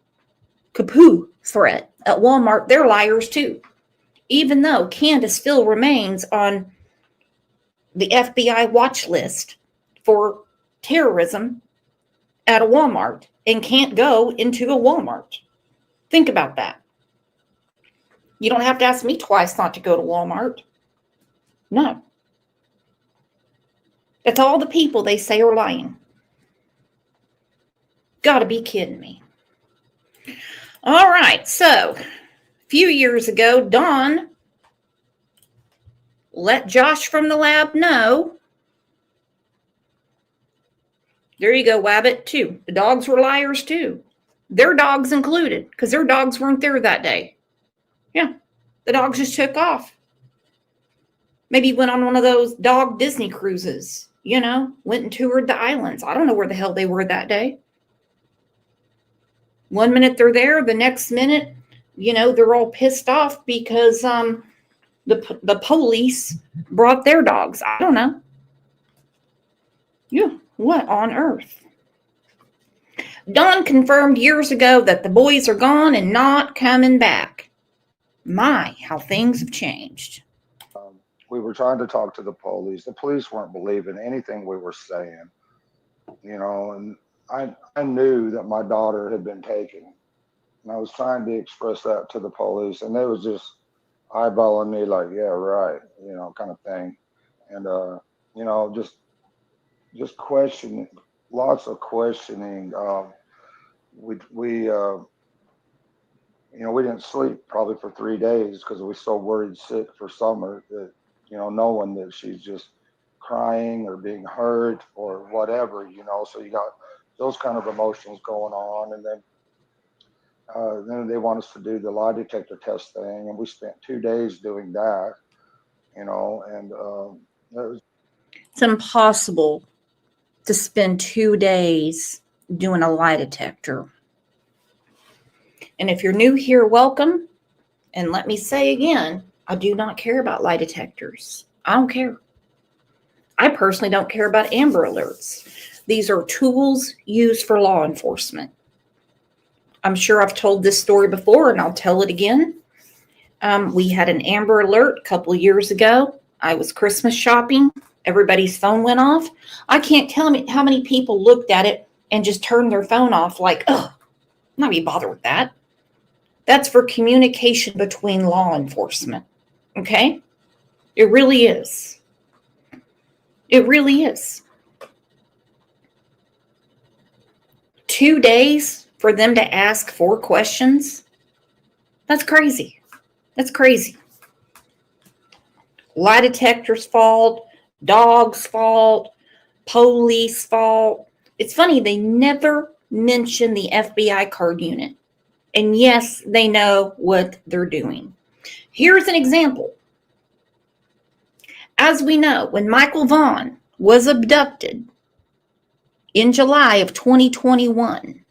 threat at Walmart, they're liars too. Even though Candace still remains on the FBI watch list for terrorism at a Walmart and can't go into a Walmart. Think about that. You don't have to ask me twice not to go to Walmart. No. That's all the people they say are lying. Gotta be kidding me. All right, so a few years ago, Dawn let Josh from the lab know. There you go, Wabbit, too. The dogs were liars, too. Their dogs included, because their dogs weren't there that day. Yeah, the dogs just took off. Maybe went on one of those dog Disney cruises, went and toured the islands. I don't know where the hell they were that day. One minute they're there, the next minute, they're all pissed off because the police brought their dogs. I don't know. Yeah, what on earth? Dawn confirmed years ago that the boys are gone and not coming back. My, how things have changed. We were trying to talk to the police. The police weren't believing anything we were saying, and I knew that my daughter had been taken, and I was trying to express that to the police, and they was just eyeballing me like, yeah, right, kind of thing. And just questioning, lots of questioning. We didn't sleep probably for 3 days because we were so worried sick for summer that, knowing that she's just crying or being hurt or whatever, so you got those kind of emotions going on. And then they want us to do the lie detector test thing. And we spent 2 days doing that, and It's impossible to spend 2 days doing a lie detector. And if you're new here, welcome. And let me say again, I do not care about lie detectors. I don't care. I personally don't care about Amber Alerts. These are tools used for law enforcement. I'm sure I've told this story before, and I'll tell it again. We had an Amber Alert a couple years ago. I was Christmas shopping. Everybody's phone went off. I can't tell me how many people looked at it and just turned their phone off like, oh, I'm not going to be bothered with that. That's for communication between law enforcement. Okay? It really is. It really is. 2 days for them to ask 4 questions? That's crazy. That's crazy. Lie detector's fault, dog's fault, police fault. It's funny, they never mention the FBI card unit. And yes, they know what they're doing. Here's an example. As we know, when Michael Vaughn was abducted in July of 2021,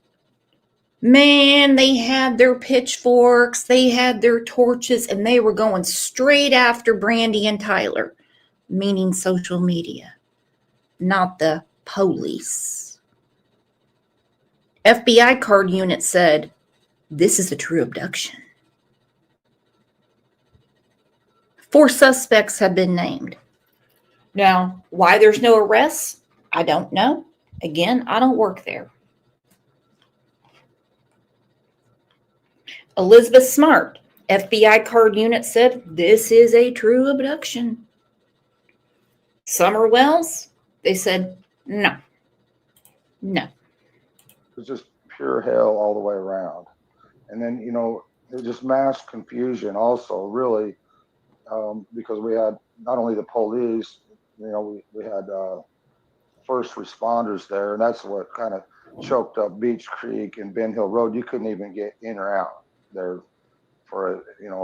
man, they had their pitchforks, they had their torches, and they were going straight after Brandy and Tyler, meaning social media, not the police. FBI card unit said, this is a true abduction. 4 suspects have been named. Now, why there's no arrests, I don't know. Again, I don't work there. Elizabeth Smart, FBI card unit said, this is a true abduction. Summer Wells, they said, no. No. it was just pure hell all the way around. And then, it was just mass confusion also, really, because we had not only the police, we had first responders there, and that's what kind of choked up Beach Creek and Ben Hill Road. You couldn't even get in or out there for a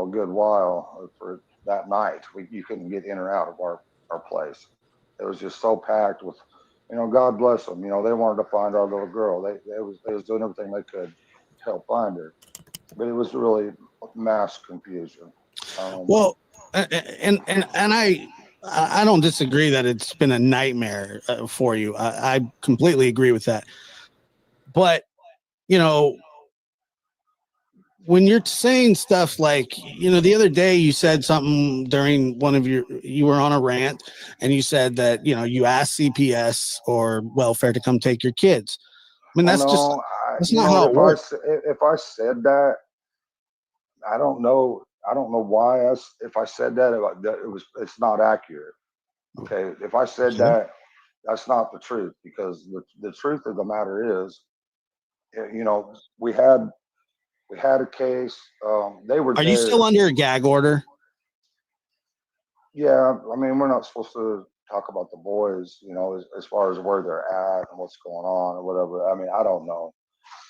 good while. For that night, you couldn't get in or out of our place. It was just so packed with, God bless them. They wanted to find our little girl. They was doing everything they could to help find her, but it was really mass confusion. Well, and I don't disagree that it's been a nightmare for you. I completely agree with that. But, when you're saying stuff like, the other day you said something during you were on a rant and you said that, you asked CPS or welfare to come take your kids. I mean, that's that's not how it works. If I said that, I don't know why if I said that, it's not accurate. Okay. If I said that, that's not the truth, because the truth of the matter is, we had a case. They were. Are you still under a gag order? Yeah. I mean, we're not supposed to talk about the boys, as far as where they're at and what's going on or whatever. I mean, I don't know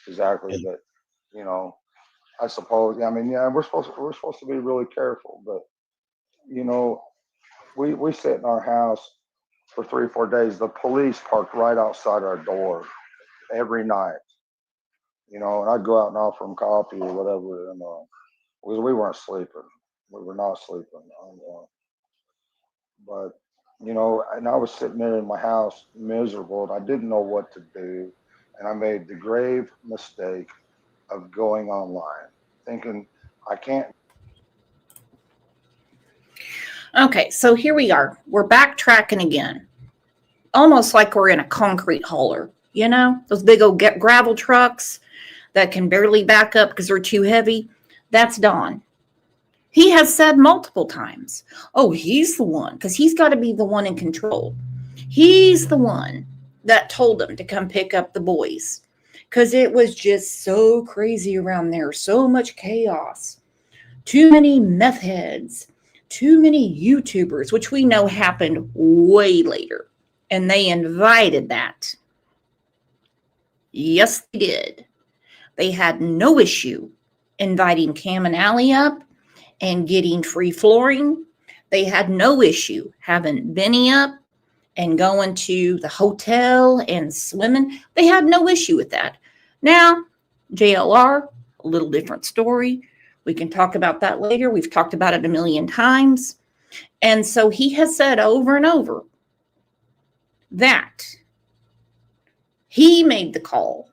exactly, but, I suppose, I mean, yeah, we're supposed to be really careful, but, we sit in our house for 3 or 4 days. The police parked right outside our door every night, and I'd go out and offer them coffee or whatever, and because we weren't sleeping. We were not sleeping. But, and I was sitting there in my house miserable, and I didn't know what to do. And I made the grave mistake of going online, thinking I can't. Okay, so here we are. We're backtracking again. Almost like we're in a concrete holler. you know, those big old gravel trucks that can barely back up because they're too heavy. That's Don. He has said multiple times, oh, he's the one, because he's got to be the one in control. He's the one that told them to come pick up the boys because it was just so crazy around there, so much chaos, too many meth heads, too many YouTubers, which we know happened way later, and they invited that. Yes, they did. They had no issue inviting Cam and Allie up and getting free flooring. They had no issue having Benny up and going to the hotel and swimming. They had no issue with that. Now, JLR, a little different story. We can talk about that later. We've talked about it a million times. And so he has said over and over that he made the call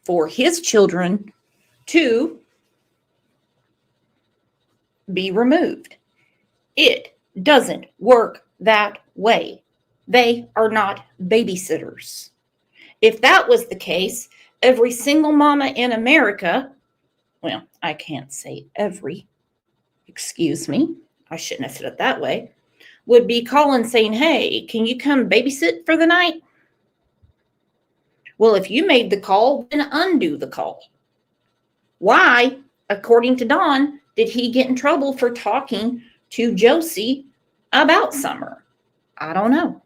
for his children to be removed. It doesn't work that way. They are not babysitters. If that was the case, every single mama in America, well, I can't say every, excuse me, I shouldn't have said it that way, would be calling saying, hey, can you come babysit for the night? Well, if you made the call, then undo the call. Why, according to Don, did he get in trouble for talking to Josie about Summer? I don't know.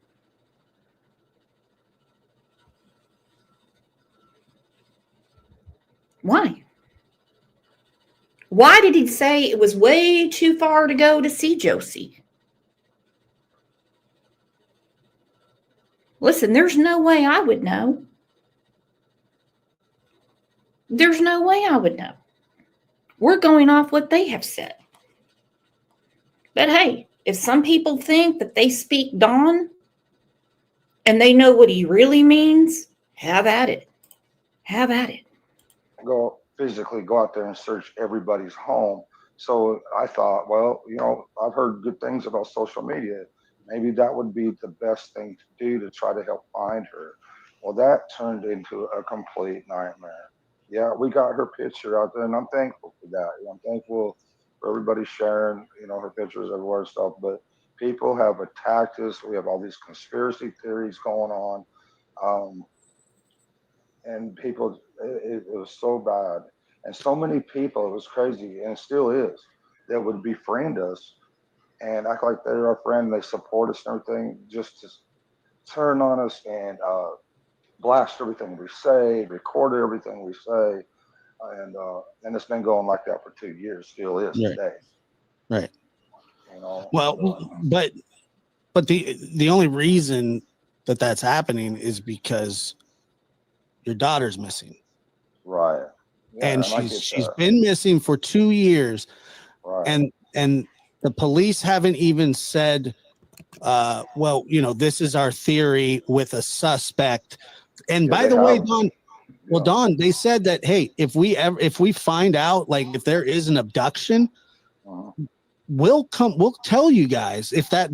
Why? Why did he say it was way too far to go to see Josie? Listen, there's no way I would know. There's no way I would know. We're going off what they have said. But hey, if some people think that they speak Don and they know what he really means, have at it. Have at it. Physically go out there and search everybody's home. So I thought, well, you know, I've heard good things about social media. Maybe that would be the best thing to do to try to help find her. Well, that turned into a complete nightmare. Yeah, we got her picture out there, and I'm thankful for that. I'm thankful for everybody sharing, you know, her pictures everywhere and stuff. But people have attacked us. We have all these conspiracy theories going on. And people, it was so bad. And so many people, it was crazy, and it still is, that would befriend us and act like they're our friend. They support us and everything, just to turn on us and blast everything we say, record everything we say. And it's been going like that for 2 years, still is today. Right. You know, well, but the only reason that that's happening is because your daughter's missing. Right. Yeah, and she's been missing for 2 years. Right. And the police haven't even said, well, you know, this is our theory with a suspect. And by the way, Don, well, Don, they said that, hey, if we find out, like, if there is an abduction, we'll tell you guys if that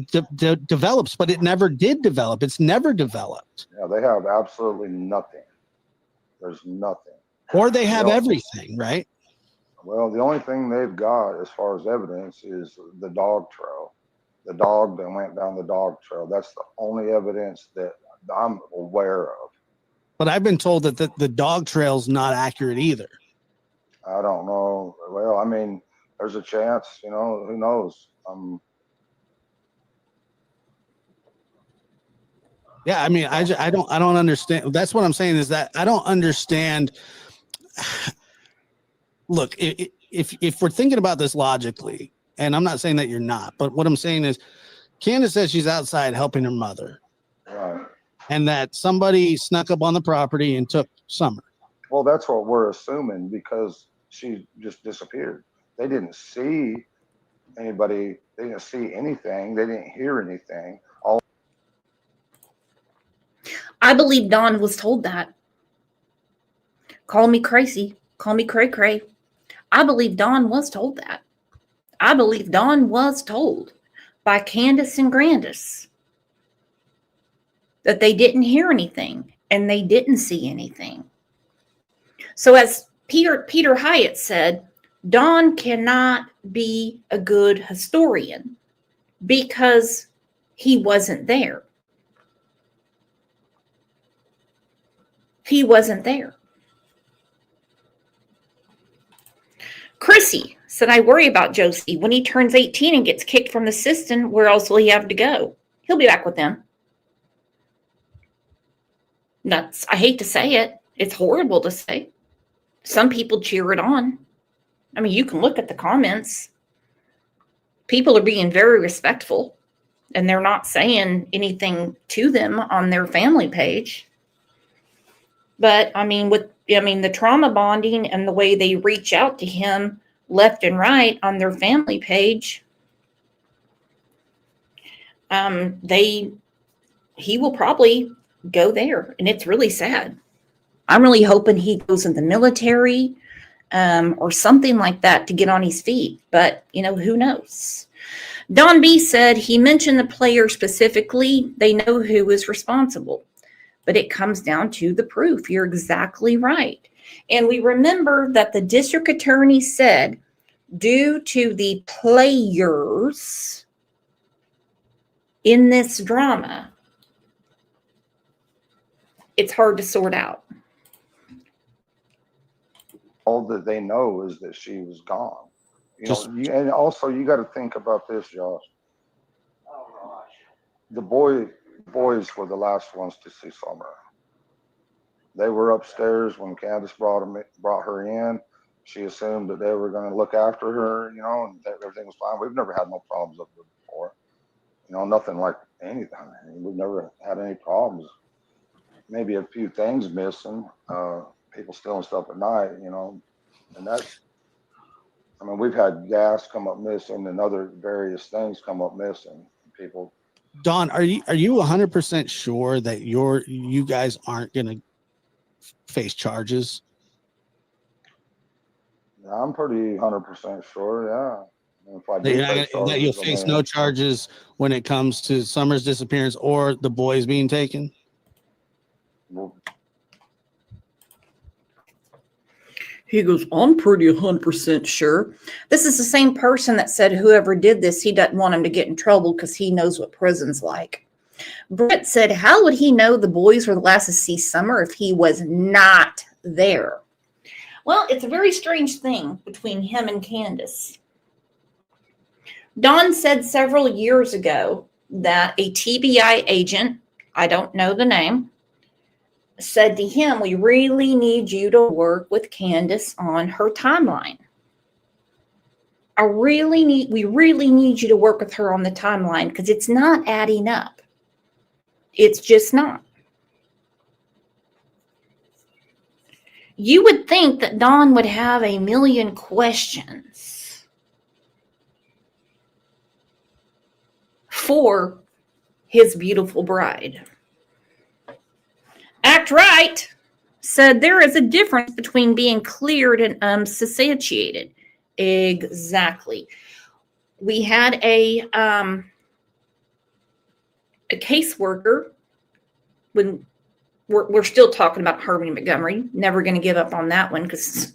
develops, but it never did develop. It's never developed. Yeah, they have absolutely nothing. There's nothing. Or they have everything, right? Well, the only thing they've got as far as evidence is the dog trail. The dog that went down the dog trail. That's the only evidence that I'm aware of. But I've been told that the dog trail's not accurate either. I don't know. Well, I mean, there's a chance, you know, who knows? Yeah, I mean, I don't understand. That's what I'm saying, is that I don't understand. Look, if we're thinking about this logically, and I'm not saying that you're not, but what I'm saying is, Candace says she's outside helping her mother, right, and that somebody snuck up on the property and took Summer. Well, that's what we're assuming, because she just disappeared. They didn't see anybody. They didn't see anything. They didn't hear anything. I believe Dawn was told that. Call me crazy. Call me cray-cray. I believe Dawn was told that. I believe Dawn was told by Candace and Grandis that they didn't hear anything and they didn't see anything. So as Peter Hyatt said, Don cannot be a good historian because he wasn't there. He wasn't there. Chrissy said, I worry about Josie. When he turns 18 and gets kicked from the system, where else will he have to go? He'll be back with them. Nuts. I hate to say it. It's horrible to say. Some people cheer it on. I mean, you can look at the comments. People are being very respectful, and they're not saying anything to them on their family page. But I mean, the trauma bonding and the way they reach out to him left and right on their family page, he will probably go there, and it's really sad. I'm really hoping he goes in the military or something like that to get on his feet. But, who knows? Don B said he mentioned the player specifically. They know who is responsible. But it comes down to the proof. You're exactly right. And we remember that the district attorney said, due to the players in this drama, it's hard to sort out. All that they know is that she was gone. And also you got to think about this, Josh. The boys were the last ones to see Summer. They were upstairs when Candace brought her in. She assumed that they were going to look after her, and that everything was fine. We've never had no problems up there before. Nothing like anything. We've never had any problems. Maybe a few things missing, people stealing stuff at night, and that's, we've had gas come up missing and other various things come up missing. People. Don, are you 100% sure that you guys aren't going to face charges? I'm pretty 100% sure, yeah. If I do that you'll face no charges when it comes to Summer's disappearance or the boys being taken? He goes, I'm pretty 100% sure. This is the same person that said whoever did this, he doesn't want him to get in trouble because he knows what prison's like. Brett said, how would he know the boys were the last to see Summer if he was not there? Well, it's a very strange thing between him and Candace. Don said several years ago that a TBI agent, I don't know the name, said to him, we really need you to work with Candace on her timeline. We really need you to work with her on the timeline because it's not adding up. It's just not. You would think that Don would have a million questions for his beautiful bride. Act Right said there is a difference between being cleared and unsubstantiated. Exactly. We had a caseworker, when we're still talking about Harvey Montgomery, never going to give up on that one because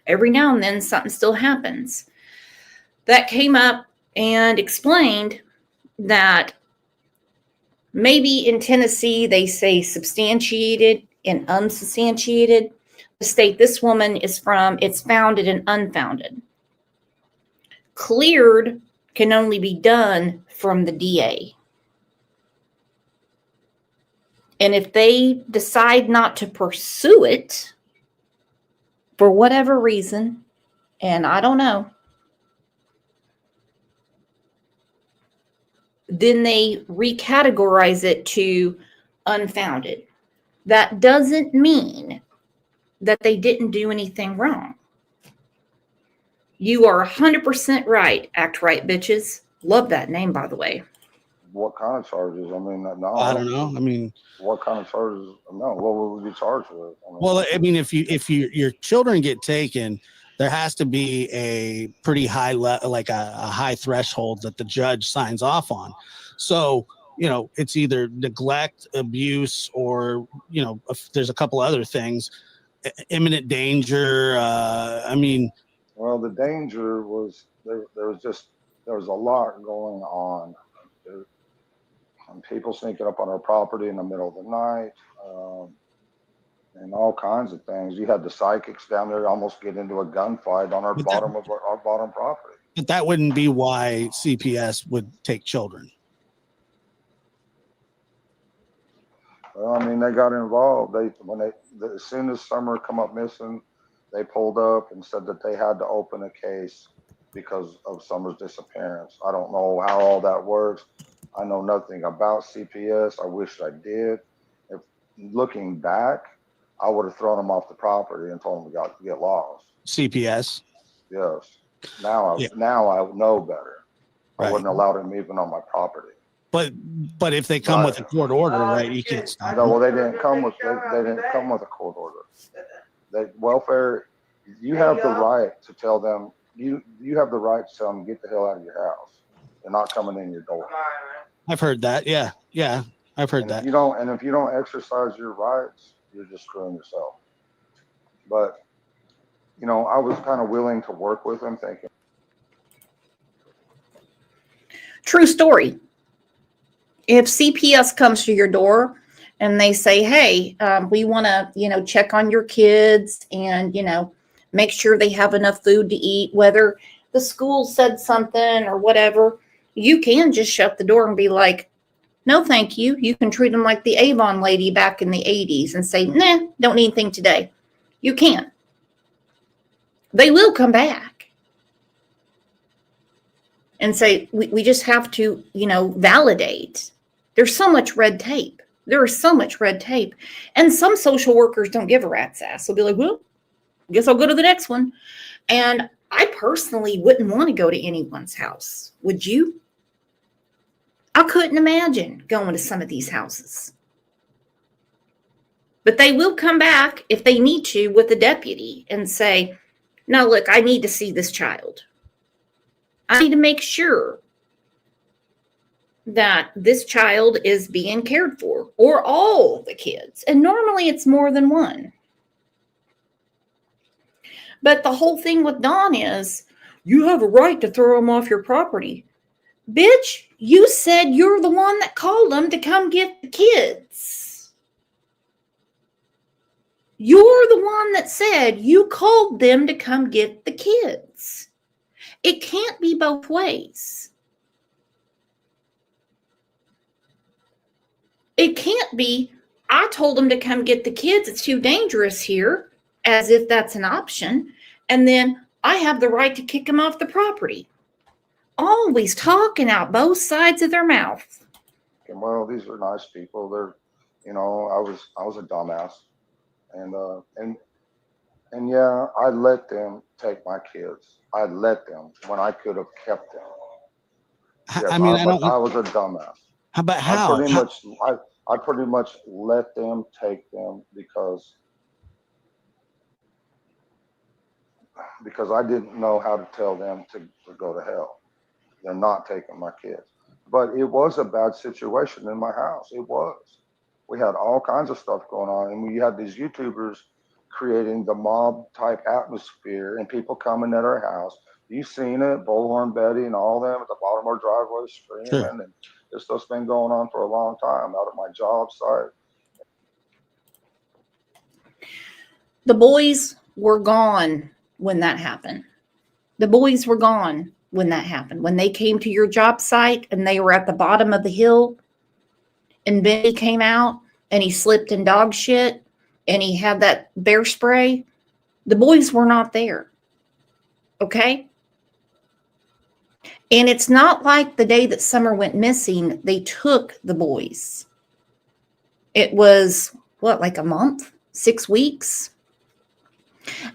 every now and then something still happens, that came up and explained that maybe in Tennessee, they say substantiated and unsubstantiated. The state this woman is from, it's founded and unfounded. Cleared can only be done from the DA. And if they decide not to pursue it for whatever reason, and I don't know, then they recategorize it to unfounded. That doesn't mean that they didn't do anything wrong. You are 100% right. Act Right, bitches. Love that name, by the way. What kind of charges? No. I don't know. What kind of charges? No. What would we be charged with? Well, if your children get taken, there has to be a pretty high a high threshold that the judge signs off on. So it's either neglect, abuse, or, if there's a couple other things, imminent danger. Well, the danger was there was a lot going on. People sneaking up on our property in the middle of the night, and all kinds of things. You had the psychics down there almost get into a gunfight on our bottom property. But that wouldn't be why CPS would take children. Well, I mean, they got involved. As soon as Summer come up missing, they pulled up and said that they had to open a case because of Summer's disappearance. I don't know how all that works. I know nothing about CPS. I wish I did. If looking back, I would have thrown them off the property and told them to get lost. CPS. Yes. Now I know better. I wouldn't allow them even on my property. But if they come with a court order, right? You can't stop. No, well, they didn't come with a court order. Welfare. You have the right to tell them. You have the right to tell them get the hell out of your house. They're not coming in your door. I've heard that. Yeah, I've heard that. If you don't exercise your rights, you're just screwing yourself. But I was kind of willing to work with them, thinking. True story. If CPS comes to your door and they say, hey, we want to, check on your kids and, make sure they have enough food to eat, whether the school said something or whatever, you can just shut the door and be like, no, thank you. You can treat them like the Avon lady back in the 80s and say, nah, don't need anything today. You can. They will come back and say, we just have to, validate. There's so much red tape. There is so much red tape. And some social workers don't give a rat's ass. They'll be like, well, I guess I'll go to the next one. And I personally wouldn't want to go to anyone's house. Would you? I couldn't imagine going to some of these houses. But they will come back if they need to with a deputy and say, no, look, I need to see this child. I need to make sure that this child is being cared for, or all the kids. And normally it's more than one. But the whole thing with Dawn is, you have a right to throw them off your property. Bitch, you said you're the one that called them to come get the kids. You're the one that said you called them to come get the kids. It can't be both ways. It can't be, I told them to come get the kids. It's too dangerous here, as if that's an option. And then I have the right to kick them off the property. Always talking out both sides of their mouth. Well, these are nice people. They're, I was a dumbass. And yeah, I let them take my kids. I let them when I could have kept them. Yes, I was a dumbass. I pretty much let them take them because I didn't know how to tell them to go to hell. They're not taking my kids. But it was a bad situation in my house. It was. We had all kinds of stuff going on, and we had these YouTubers creating the mob type atmosphere and people coming at our house. You've seen it, Bullhorn Betty and all them at the bottom of our driveway screaming. Sure. And this stuff's been going on for a long time out at my job site. The boys were gone when that happened. The boys were gone when that happened. When they came to your job site and they were at the bottom of the hill and Benny came out and he slipped in dog shit and he had that bear spray, the boys were not there. Okay? And it's not like the day that Summer went missing, they took the boys. It was, like a month? 6 weeks?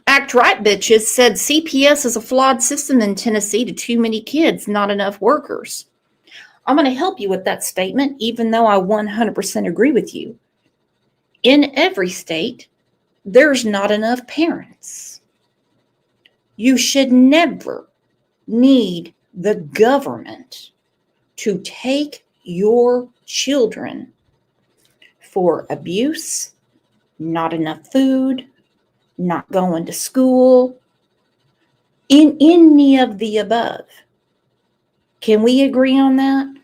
Act Right Bitches said CPS is a flawed system in Tennessee to too many kids, not enough workers. I'm going to help you with that statement, even though I 100% agree with you. In every state, there's not enough parents. You should never need the government to take your children for abuse, not enough food, not going to school, in any of the above. Can we agree on that?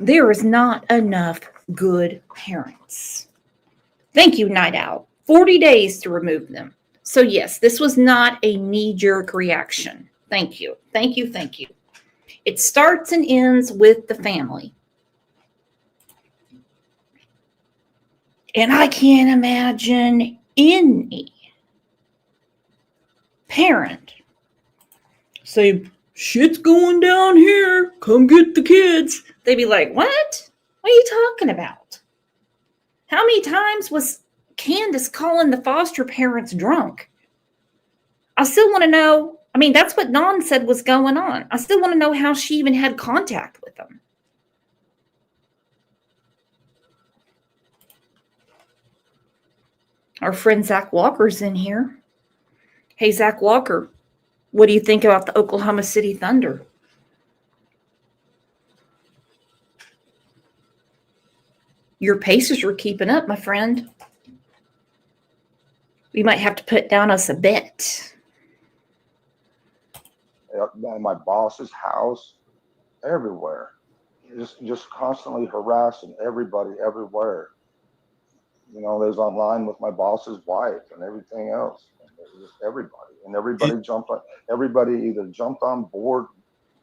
There is not enough good parents. Thank you, Night Owl. 40 days to remove them. So yes, this was not a knee-jerk reaction. Thank you. Thank you. Thank you. It starts and ends with the family. And I can't imagine any parent say, shit's going down here. Come get the kids. They'd be like, what? What are you talking about? How many times was Candace calling the foster parents drunk? I still want to know. I mean, that's what Dawn said was going on. I still want to know how she even had contact with them. Our friend Zach Walker's in here. Hey, Zach Walker, what do you think about the Oklahoma City Thunder? Your Pacers are keeping up, my friend. We might have to put down us a bet. At my boss's house, everywhere, just constantly harassing everybody everywhere. You know, there's online with my boss's wife and everything else. Just everybody, and everybody either jumped on board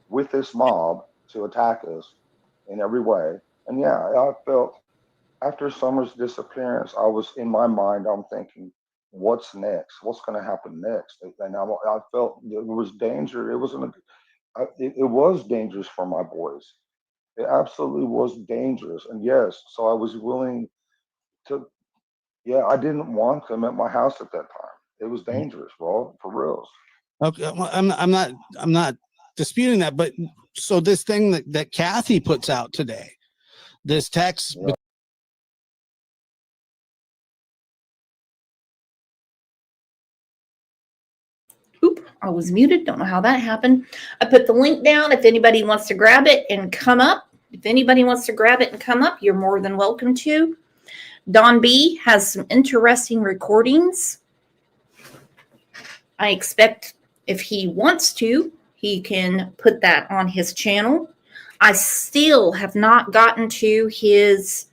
with this mob to attack us in every way. And yeah, I felt after Summer's disappearance, I was in my mind, I'm thinking, what's next? What's going to happen next? And I felt it was danger. It was dangerous for my boys. It absolutely was dangerous. And yes, so I was willing to, I didn't want them at my house at that time. It was dangerous, bro, for reals. Okay, well, I'm not disputing that, but so this thing that Kathy puts out today, this text. Yeah. Oop, I was muted. Don't know how that happened. I put the link down if anybody wants to grab it and come up. If anybody wants to grab it and come up, you're more than welcome to. Don B has some interesting recordings. I expect if he wants to, he can put that on his channel. I still have not gotten to his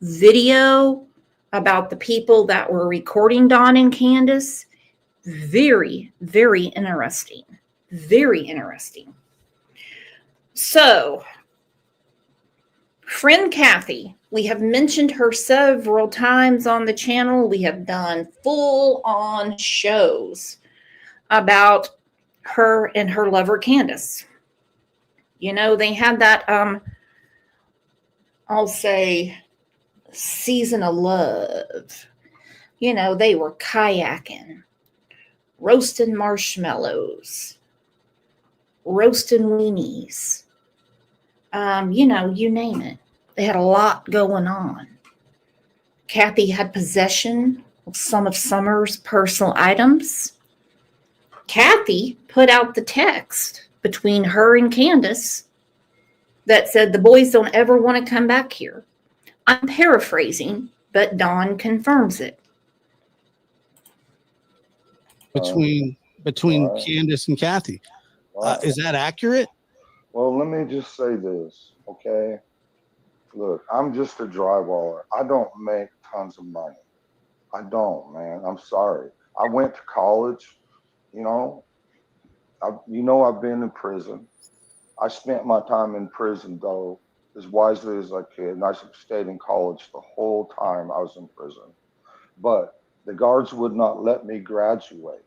video about the people that were recording Dawn and Candace. Very, very interesting. Very interesting. So, friend Kathy, we have mentioned her several times on the channel. We have done full-on shows about her and her lover Candace. You know, they had that, I'll say, season of love. You know, they were kayaking, roasting marshmallows, roasting weenies. You know, you name it. They had a lot going on. Kathy had possession of some of Summer's personal items. Kathy put out the text between her and Candace that said the boys don't ever want to come back here. I'm paraphrasing, but Dawn confirms it. Between Candace and Kathy. Is that accurate? Well, let me just say this, okay? Look, I'm just a drywaller. I don't make tons of money. I don't, man. I'm sorry. I went to college, you know. I've been in prison. I spent my time in prison, though, as wisely as I could. And I stayed in college the whole time I was in prison. But the guards would not let me graduate.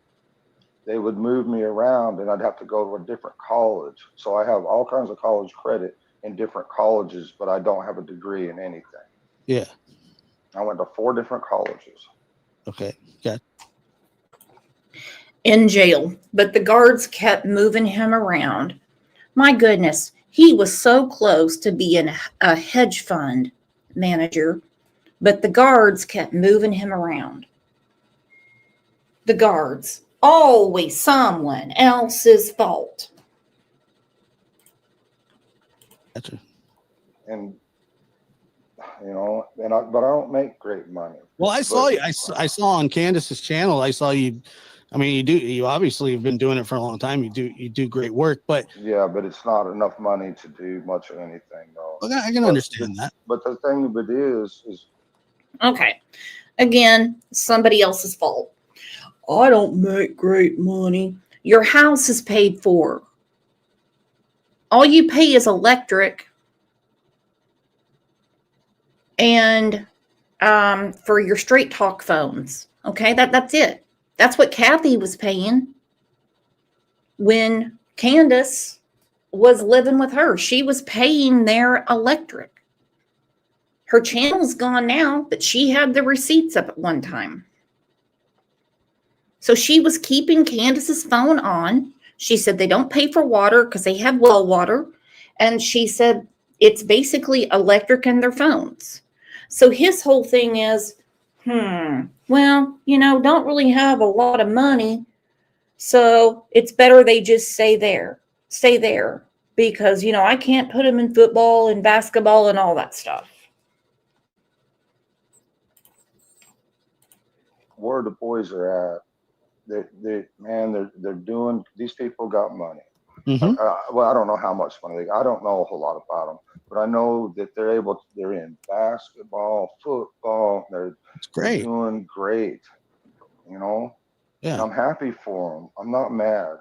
They would move me around and I'd have to go to a different college. So I have all kinds of college credit in different colleges, but I don't have a degree in anything. Yeah. I went to 4 different colleges. Okay. Yeah. In jail, but the guards kept moving him around. My goodness, he was so close to being a hedge fund manager, but the guards kept moving him around. The guards, always someone else's fault. Gotcha. and but I don't make great money. Well, I saw you. I saw on Candace's channel. I saw you. I mean, you obviously have been doing it for a long time. You do great work, but yeah, but it's not enough money to do much of anything, though. I can understand that. But the thing of it is okay. Again, somebody else's fault. I don't make great money. Your house is paid for. All you pay is electric and for your straight talk phones. Okay, that's it. That's what Kathy was paying when Candace was living with her. She was paying their electric. Her channel's gone now, but she had the receipts up at one time. So she was keeping Candace's phone on. She said they don't pay for water because they have well water. And she said it's basically electric in their phones. So his whole thing is, well, don't really have a lot of money. So it's better they just stay there because, I can't put them in football and basketball and all that stuff. where the boys are at. They're doing. These people got money. Mm-hmm. Well, I don't know how much money I don't know a whole lot about them, but I know that they're in basketball, football. They're doing great. Yeah. And I'm happy for them. I'm not mad.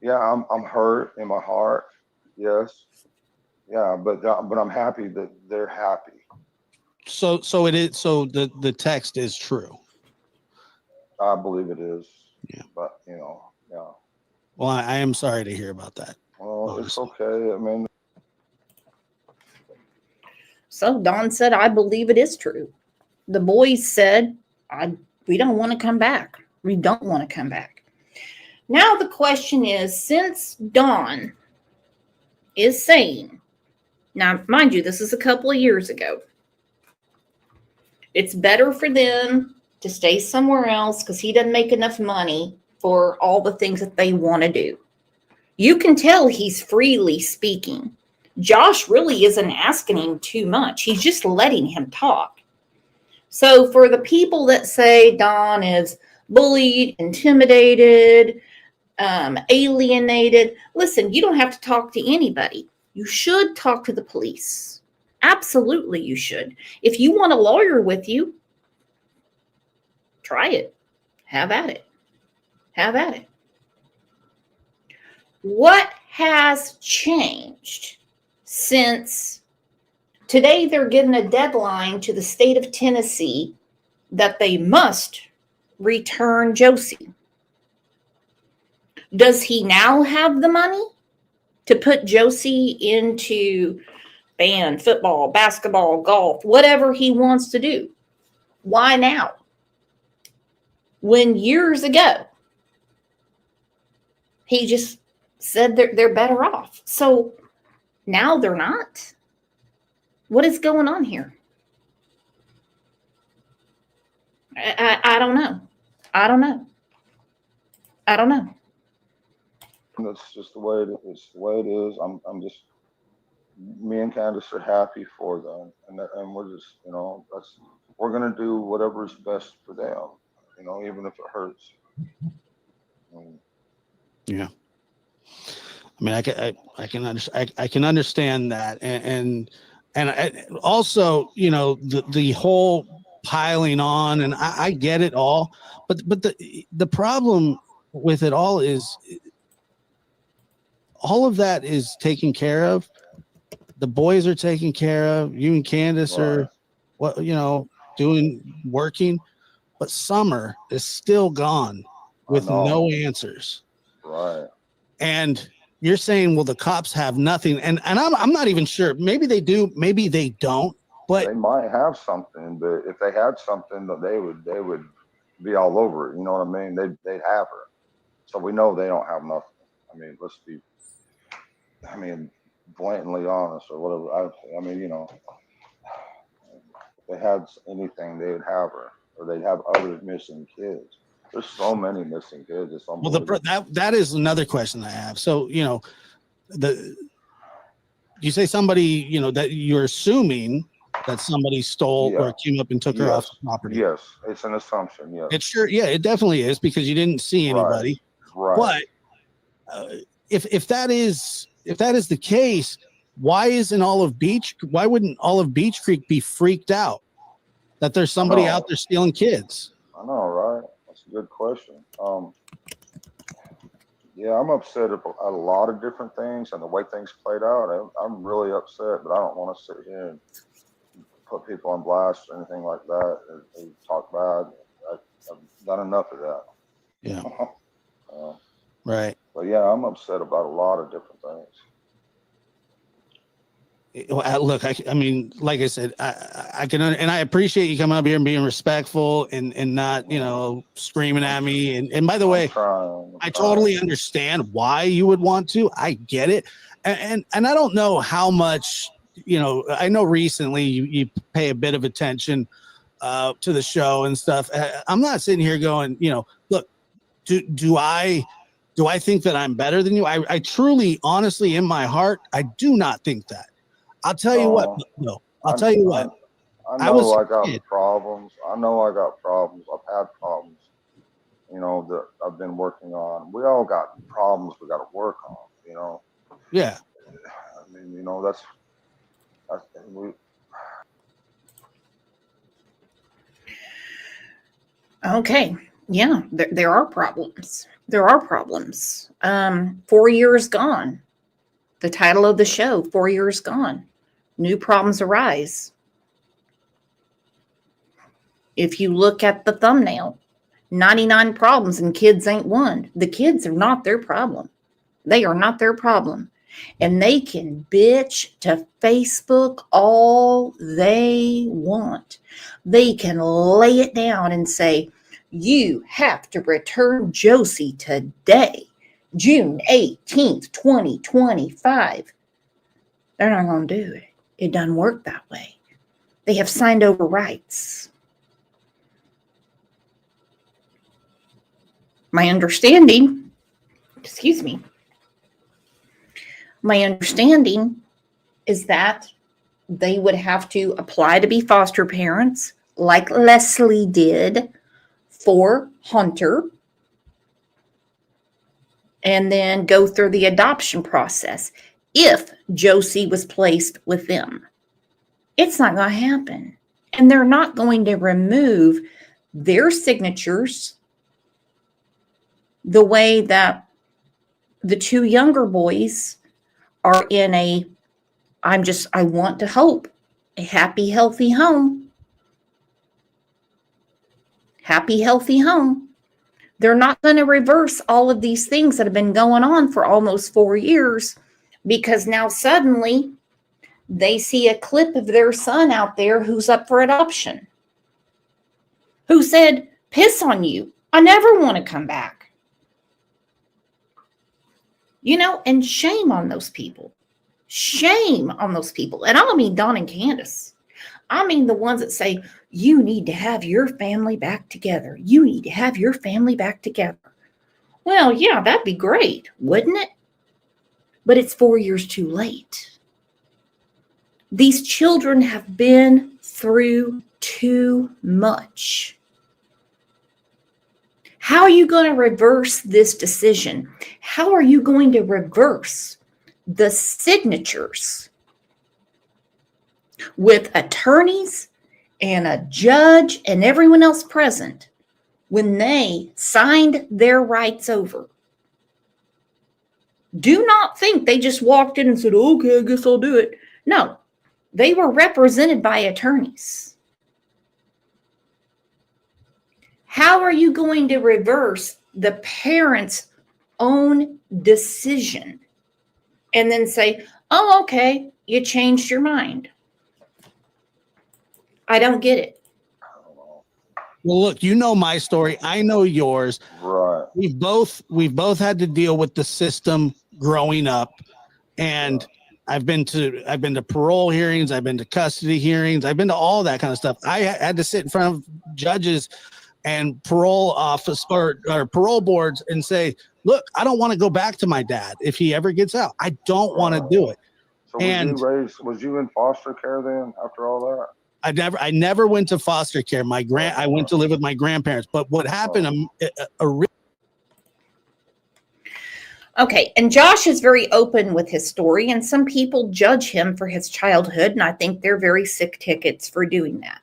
Yeah, I'm hurt in my heart. Yes. Yeah, but I'm happy that they're happy. So it is. So the text is true. I believe it is. Yeah. But yeah. Well, I am sorry to hear about that. Well, honestly. It's okay. I mean. So Don said, I believe it is true. The boys said, we don't want to come back. We don't want to come back. Now the question is, since Don is saying, now mind you, this is a couple of years ago, it's better for them to stay somewhere else because he doesn't make enough money for all the things that they want to do. You can tell he's freely speaking. Josh really isn't asking him too much. He's just letting him talk. So for the people that say Don is bullied, intimidated, alienated, listen, you don't have to talk to anybody. You should talk to the police. Absolutely, you should. If you want a lawyer with you, try it. Have at it. Have at it. What has changed since today? They're given a deadline to the state of Tennessee that they must return Josie. Does he now have the money to put Josie into band, football, basketball, golf, whatever he wants to do? Why now? When years ago, he just said they're better off. So now they're not? What is going on here? I don't know. I don't know. That's just the way it's the way it is. I'm just, me and Candace are happy for them, and we're just, we're gonna do whatever's best for them, even if it hurts. Yeah. I mean, I can understand that, and also, the whole piling on, and I get it all, but the problem with it all is all of that is taken care of. The boys are taken care of. You and Candace are, working, but Summer is still gone with no answers. Right. And you're saying, well, the cops have nothing, and I'm not even sure. Maybe they do, maybe they don't. But they might have something. But if they had something, they would be all over it. You know what I mean? They'd have her. So we know they don't have nothing. I mean, let's be. I mean, blatantly honest or whatever. I mean, if they had anything, they would have her, or they'd have other missing kids. There's so many missing kids. It's unbelievable. Well, that is another question I have. So, you say somebody, you know, that you're assuming that somebody stole or came up and took her off the property. Yes, it's an assumption. Yes, It sure, yeah, it definitely is because you didn't see anybody. Right. But if that is the case, why wouldn't Olive Beach Creek be freaked out that there's somebody out there stealing kids? I know, right? That's a good question. Yeah, I'm upset about a lot of different things and the way things played out. I'm really upset, but I don't want to sit here and put people on blast or anything like that and talk bad. I've done enough of that. Yeah. Right. But yeah, I'm upset about a lot of different things. Look, I mean, like I said, I can, and I appreciate you coming up here and being respectful and not, you know, screaming at me. And by the way, I totally understand why you would want to. I get it. And I don't know how much, you know, I know recently you pay a bit of attention to the show and stuff. I'm not sitting here going, you know, look, do I think that I'm better than you? I truly, honestly, in my heart, I do not think that. I'll tell you what. No, I'll tell you what. I know I got problems. I know I got problems. I've had problems, you know, that I've been working on. We all got problems we got to work on, you know. Yeah. I mean, you know, Okay. Yeah, there are problems. There are problems. 4 years gone. The title of the show, 4 years gone. New problems arise. If you look at the thumbnail, 99 problems and kids ain't one. The kids are not their problem. They are not their problem. And they can bitch to Facebook all they want. They can lay it down and say, you have to return Josie today, June 18th, 2025. They're not going to do it. It doesn't work that way. They have signed over rights. My understanding is that they would have to apply to be foster parents like Leslie did for Hunter and then go through the adoption process if Josie was placed with them. It's not going to happen. And they're not going to remove their signatures the way that the two younger boys are in I want to hope, a happy, healthy home. Happy, healthy home. They're not going to reverse all of these things that have been going on for almost 4 years because now suddenly they see a clip of their son out there who's up for adoption, who said, piss on you. I never want to come back. You know, and shame on those people. Shame on those people. And I don't mean Don and Candace. I mean the ones that say, you need to have your family back together. You need to have your family back together. Well, yeah, that'd be great, wouldn't it? But it's 4 years too late. These children have been through too much. How are you going to reverse this decision? How are you going to reverse the signatures with attorneys and a judge and everyone else present when they signed their rights over? Do not think they just walked in and said, okay, I guess I'll do it. No, they were represented by attorneys. How are you going to reverse the parents' own decision and then say, oh, okay, you changed your mind? I don't get it. Well, look, you know my story. I know yours. Right. We've both had to deal with the system growing up, and I've been to parole hearings, I've been to custody hearings, I've been to all that kind of stuff. I had to sit in front of judges and parole office or parole boards and say, look, I don't want to go back to my dad if he ever gets out. I don't want to do it. So was you in foster care then after all that? I never went to foster care. I went to live with my grandparents. But what happened? Okay, and Josh is very open with his story, and some people judge him for his childhood, and I think they're very sick tickets for doing that.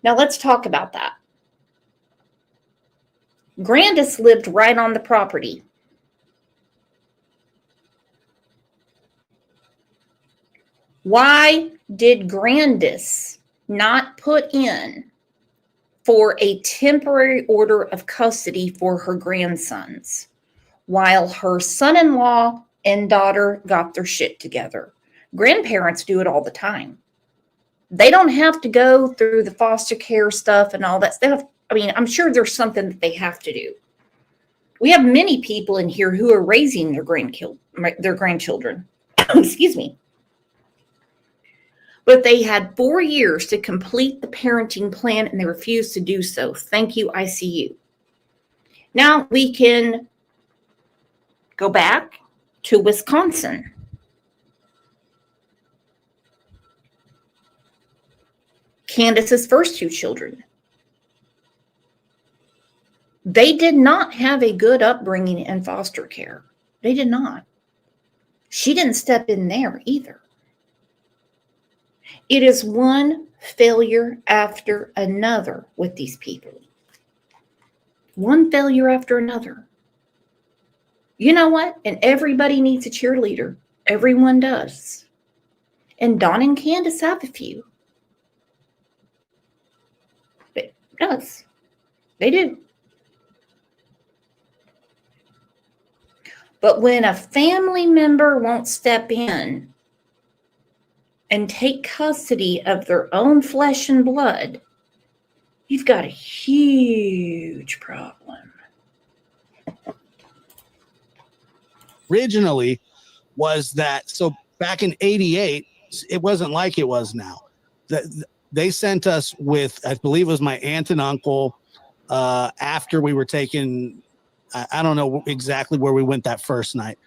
Now let's talk about that. Grandis lived right on the property. Why did Grandis not put in for a temporary order of custody for her grandsons while her son-in-law and daughter got their shit together? Grandparents do it all the time. They don't have to go through the foster care stuff and all that stuff. I mean, I'm sure there's something that they have to do. We have many people in here who are raising their grandchildren. Excuse me. But they had 4 years to complete the parenting plan and they refused to do so. Thank you, ICU. Now we can go back to Wisconsin. Candace's first 2 children. They did not have a good upbringing in foster care. They did not. She didn't step in there either. It is one failure after another with these people. One failure after another. You know what? And everybody needs a cheerleader. Everyone does. And Dawn and Candace have a few. It does. They do. But when a family member won't step in and take custody of their own flesh and blood, you've got a huge problem. Originally was that, so back in 88, it wasn't like it was now. They sent us with, I believe it was my aunt and uncle, after we were taken, I don't know exactly where we went that first night.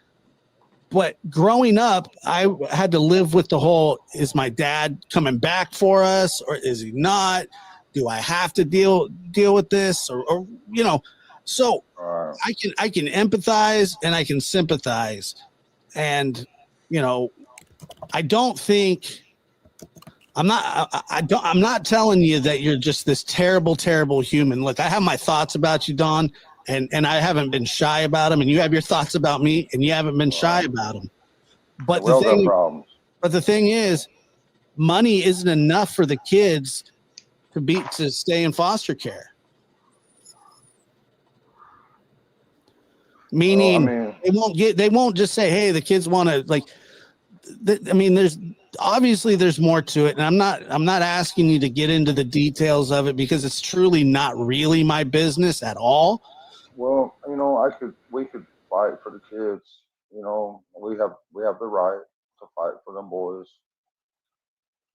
But growing up, I had to live with the whole, is my dad coming back for us or is he not? Do I have to deal with this? Or you know, so I can empathize and I can sympathize. And, you know, I don't think I'm not telling you that you're just this terrible, terrible human. Look, I have my thoughts about you, Dawn. And I haven't been shy about them, and you have your thoughts about me, and you haven't been shy about them. But the thing is, money isn't enough for the kids to stay in foster care. Meaning, they won't just say, "Hey, the kids want to like." I mean, there's more to it, and I'm not asking you to get into the details of it because it's truly not really my business at all. Well, you know, we could fight for the kids. You know, we have the right to fight for them boys.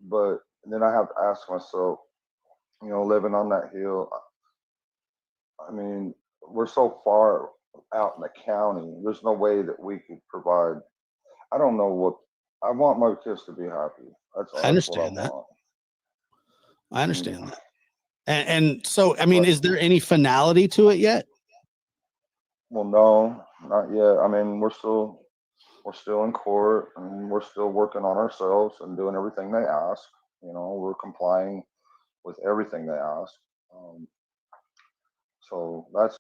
But then I have to ask myself, you know, living on that hill, I mean, we're so far out in the county. There's no way that we could provide. I don't know what I want my kids to be happy. I understand that. I understand that. And so, I mean, is there any finality to it yet? Well, no, not yet. I mean, we're still in court and we're still working on ourselves and doing everything they ask. You know, we're complying with everything they ask. So that's.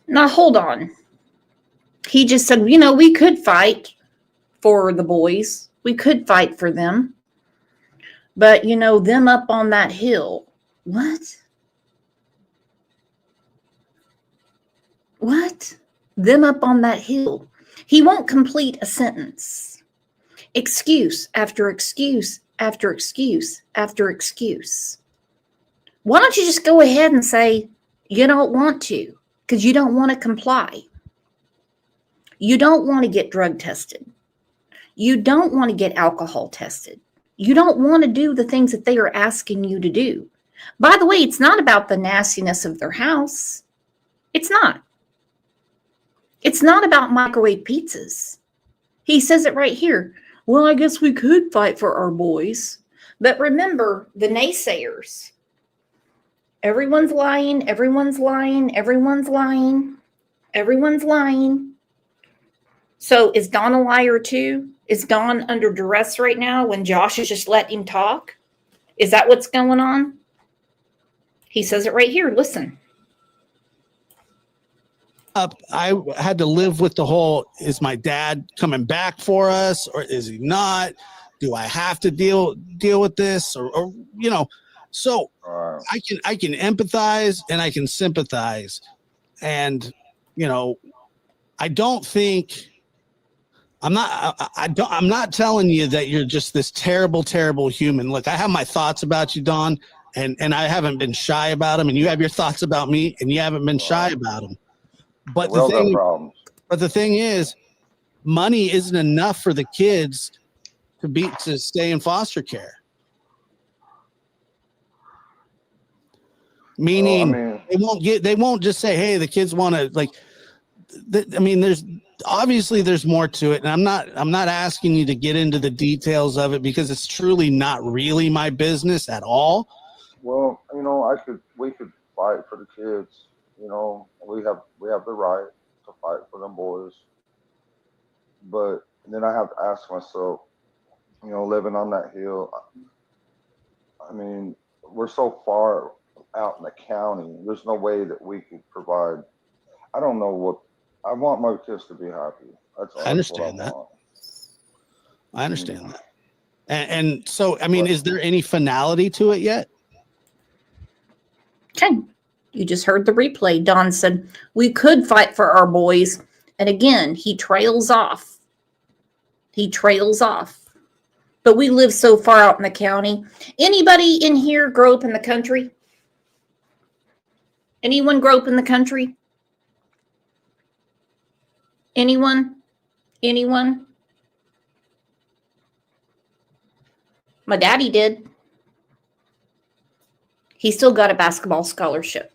Now, hold on. He just said, you know, we could fight for the boys. We could fight for them. But, you know, them up on that hill. What? What? Them up on that hill. He won't complete a sentence. Excuse after excuse after excuse after excuse. Why don't you just go ahead and say you don't want to because you don't want to comply? You don't want to get drug tested. You don't want to get alcohol tested. You don't want to do the things that they are asking you to do. By the way, it's not about the nastiness of their house. It's not. It's not about microwave pizzas. He says it right here. Well, I guess we could fight for our boys. But remember the naysayers. Everyone's lying, everyone's lying, everyone's lying, everyone's lying. So is Don a liar too? Is Don under duress right now when Josh is just letting him talk? Is that what's going on? He says it right here. Listen. I had to live with the whole, is my dad coming back for us or is he not? Do I have to deal with this or you know, so I can empathize and I can sympathize. And, you know, I don't think I'm not telling you that you're just this terrible, terrible human. Look, I have my thoughts about you, Don, and I haven't been shy about them. And you have your thoughts about me and you haven't been shy about them. But the thing is, money isn't enough for the kids to stay in foster care. Meaning, they won't just say, hey, the kids want to, like, I mean, there's more to it, and I'm not asking you to get into the details of it because it's truly not really my business at all. Well, you know, we could fight for the kids. You know, we have the right to fight for them boys. But then I have to ask myself, you know, living on that hill, I mean, we're so far out in the county. There's no way that we could provide. I don't know what I want my kids to be happy. I understand that. I understand that. And so, I mean, is there any finality to it yet? Okay. You just heard the replay. Don said, we could fight for our boys. And again, he trails off. He trails off. But we live so far out in the county. Anybody in here grow up in the country? Anyone grow up in the country? Anyone? Anyone? My daddy did. He still got a basketball scholarship.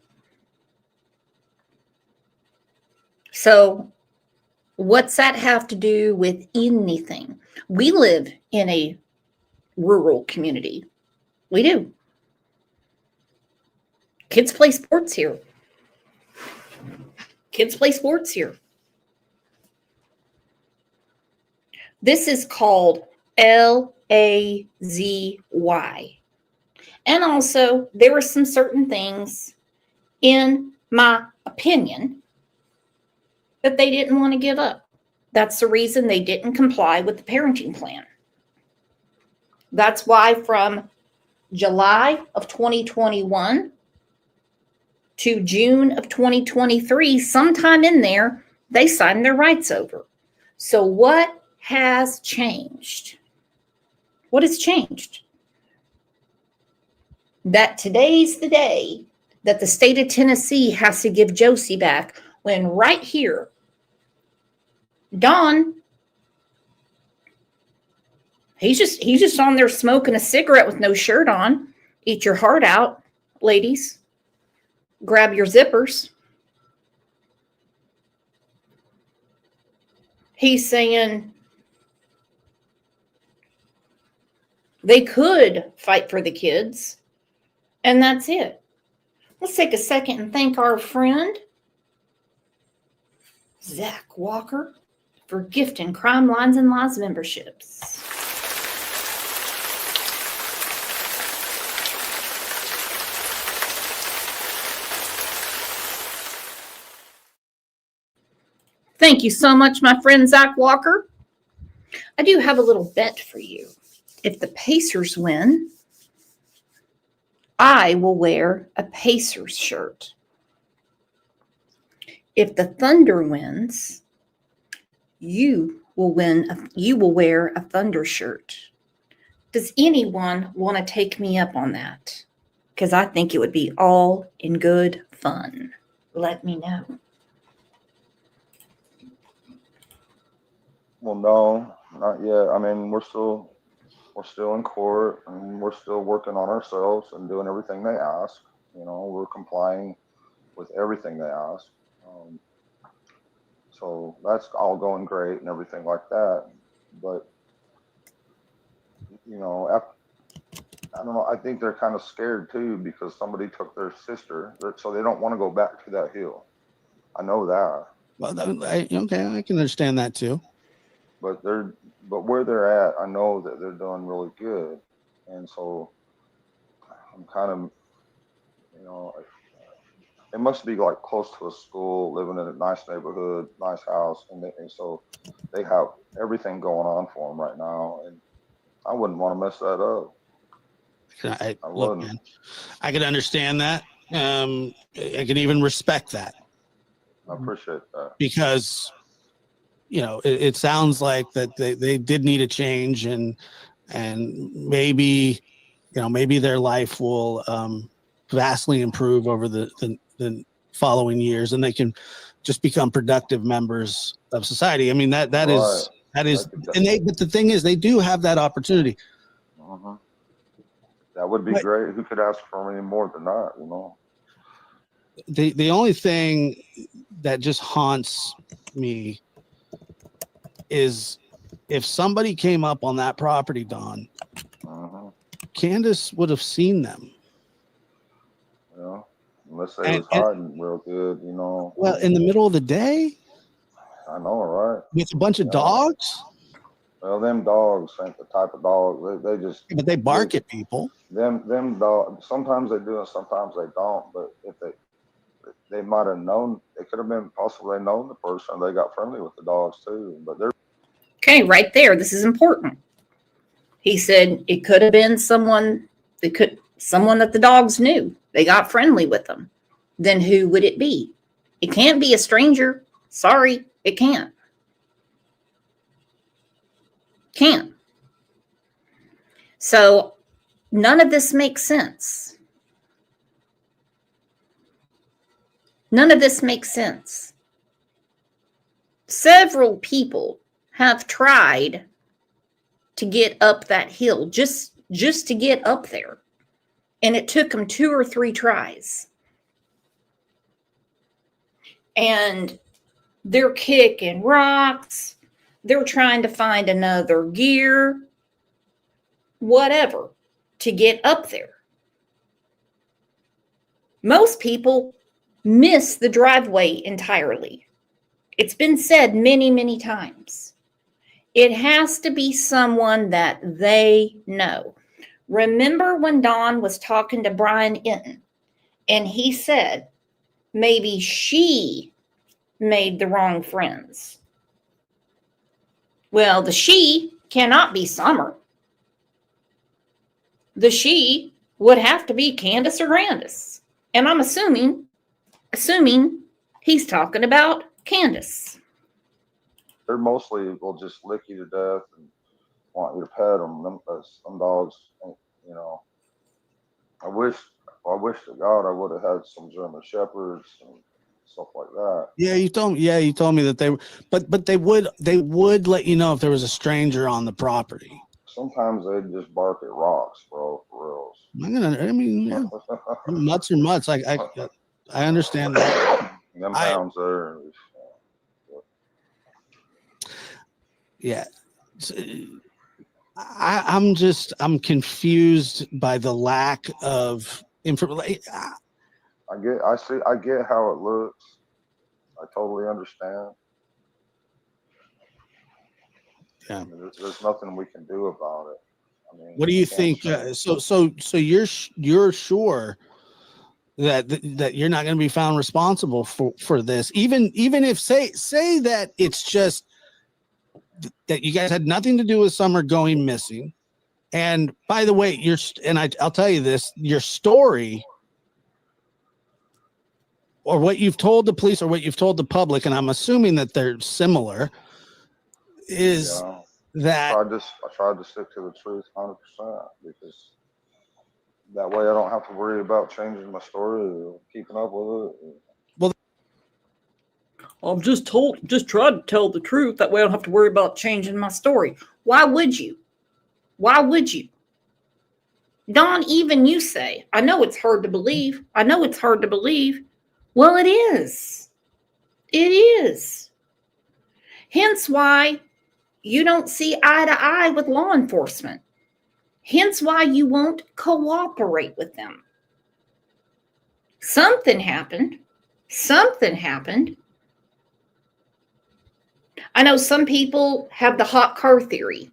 So what's that have to do with anything? We live in a rural community. We do. Kids play sports here. Kids play sports here. This is called LAZY. And also, there were some certain things, in my opinion, that they didn't want to give up. That's the reason they didn't comply with the parenting plan. That's why from July of 2021 to June of 2023, sometime in there, they signed their rights over. So what has changed? What has changed? That today's the day that the state of Tennessee has to give Josie back, when right here, Don, he's just on there smoking a cigarette with no shirt on. Eat your heart out, ladies. Grab your zippers. He's saying they could fight for the kids, and that's it. Let's take a second and thank our friend, Zach Walker, for gifting Crime Lines and Lies memberships. Thank you so much, my friend Zach Walker. I do have a little bet for you. If the Pacers win, I will wear a Pacers shirt. If the Thunder wins, you will wear a Thunder shirt. Does anyone want to take me up on that? Because I think it would be all in good fun. Let me know. Well, no, not yet. I mean, we're still in court, and we're still working on ourselves and doing everything they ask. You know, we're complying with everything they ask. so that's all going great and everything like that. But you know, I don't know. I think they're kind of scared too because somebody took their sister, so they don't want to go back to that hill. I know that. Well, okay, I can understand that too. But where they're at, I know that they're doing really good, and so I'm kind of, you know, it must be like close to a school, living in a nice neighborhood, nice house, and so they have everything going on for them right now, and I wouldn't want to mess that up. I look, man, I can understand that. I can even respect that. I appreciate that because, you know, it sounds like that they did need a change, and maybe, you know, maybe their life will vastly improve over the following years, and they can just become productive members of society. I mean, that is, and but the thing is, they do have that opportunity. Uh-huh. That would be great. Who could ask for any more than that, you know? The only thing that just haunts me is if somebody came up on that property, Don, Candace would have seen them. Yeah, unless they was hiding real good, you know. Well, in the middle of the day? I know, right? With a bunch of dogs? Well, them dogs ain't the type of dog. They just... But they bark at people. Them dogs, sometimes they do and sometimes they don't. But if they might have known, it could have been possibly known the person. They got friendly with the dogs too. But they're... Okay, right there. This is important. He said it could have been someone that the dogs knew. They got friendly with them. Then who would it be? It can't be a stranger. Sorry, it can't. Can't. So none of this makes sense. None of this makes sense. Several people have tried to get up that hill, just to get up there. And it took them 2 or 3 tries. And they're kicking rocks. They're trying to find another gear, whatever, to get up there. Most people miss the driveway entirely. It's been said many, many times. It has to be someone that they know. Remember when Don was talking to Brian Inton, and he said maybe she made the wrong friends. Well, the she cannot be Summer. The she would have to be Candace or Grandis. And I'm assuming he's talking about Candace. They're mostly will just lick you to death and want you to pet them. Some dogs, you know. I wish to God I would have had some German Shepherds and stuff like that. Yeah, you told me that they, but they would let you know if there was a stranger on the property. Sometimes they just bark at rocks, bro, for reals. Mutts are mutts. I understand that. Them hounds there. Yeah. I'm confused by the lack of information. I get how it looks. I totally understand. Yeah. I mean, there's nothing we can do about it. I mean, what do you think? So you're sure that you're not going to be found responsible for this, even if say that it's just that you guys had nothing to do with Summer going missing. And by the way, I'll tell you this, your story or what you've told the police or what you've told the public, and I'm assuming that they're similar, is that I tried to stick to the truth 100% because that way I don't have to worry about changing my story or keeping up with it. Well, I'm just try to tell the truth. That way I don't have to worry about changing my story. Why would you? Why would you? Don, even you say, I know it's hard to believe. Well, it is. It is. Hence why you don't see eye to eye with law enforcement. Hence why you won't cooperate with them. Something happened. Something happened. I know some people have the hot car theory.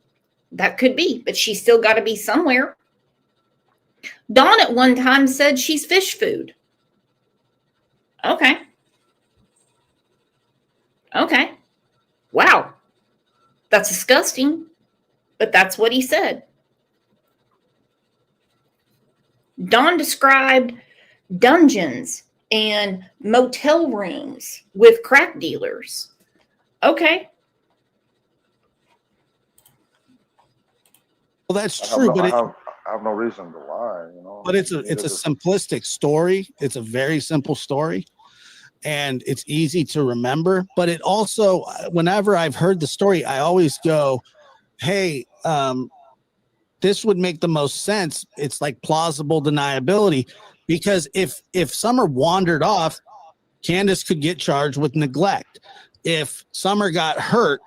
That could be, but she's still got to be somewhere. Dawn at one time said she's fish food. Okay. Okay. Wow. That's disgusting, but that's what he said. Dawn described dungeons and motel rooms with crack dealers. Okay. Well, that's true, but I have no reason to lie, you know. but it's a simplistic story. It's a very simple story, and it's easy to remember. But it also, whenever I've heard the story, I always go, "Hey, this would make the most sense." It's like plausible deniability, because if Summer wandered off, Candace could get charged with neglect. If Summer got hurt,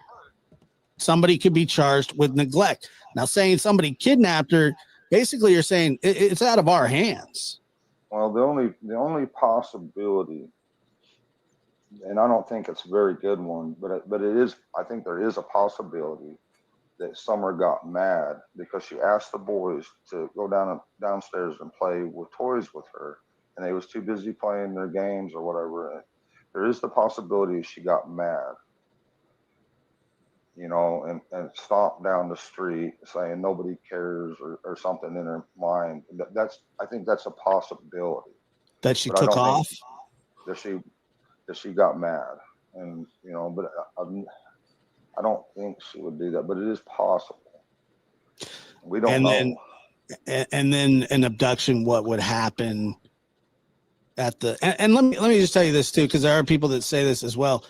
somebody could be charged with neglect. Now, saying somebody kidnapped her, basically you're saying it's out of our hands. Well, the only possibility, and I don't think it's a very good one, but it is. I think there is a possibility that Summer got mad because she asked the boys to go downstairs and play with toys with her, and they was too busy playing their games or whatever. There is the possibility she got mad, you know, and stomped down the street saying nobody cares or something in her mind. I think that's a possibility. That she took off? That she got mad. And, you know, but I don't think she would do that, but it is possible. We don't know. And then an abduction, what would happen at the, and let me just tell you this too, because there are people that say this as well.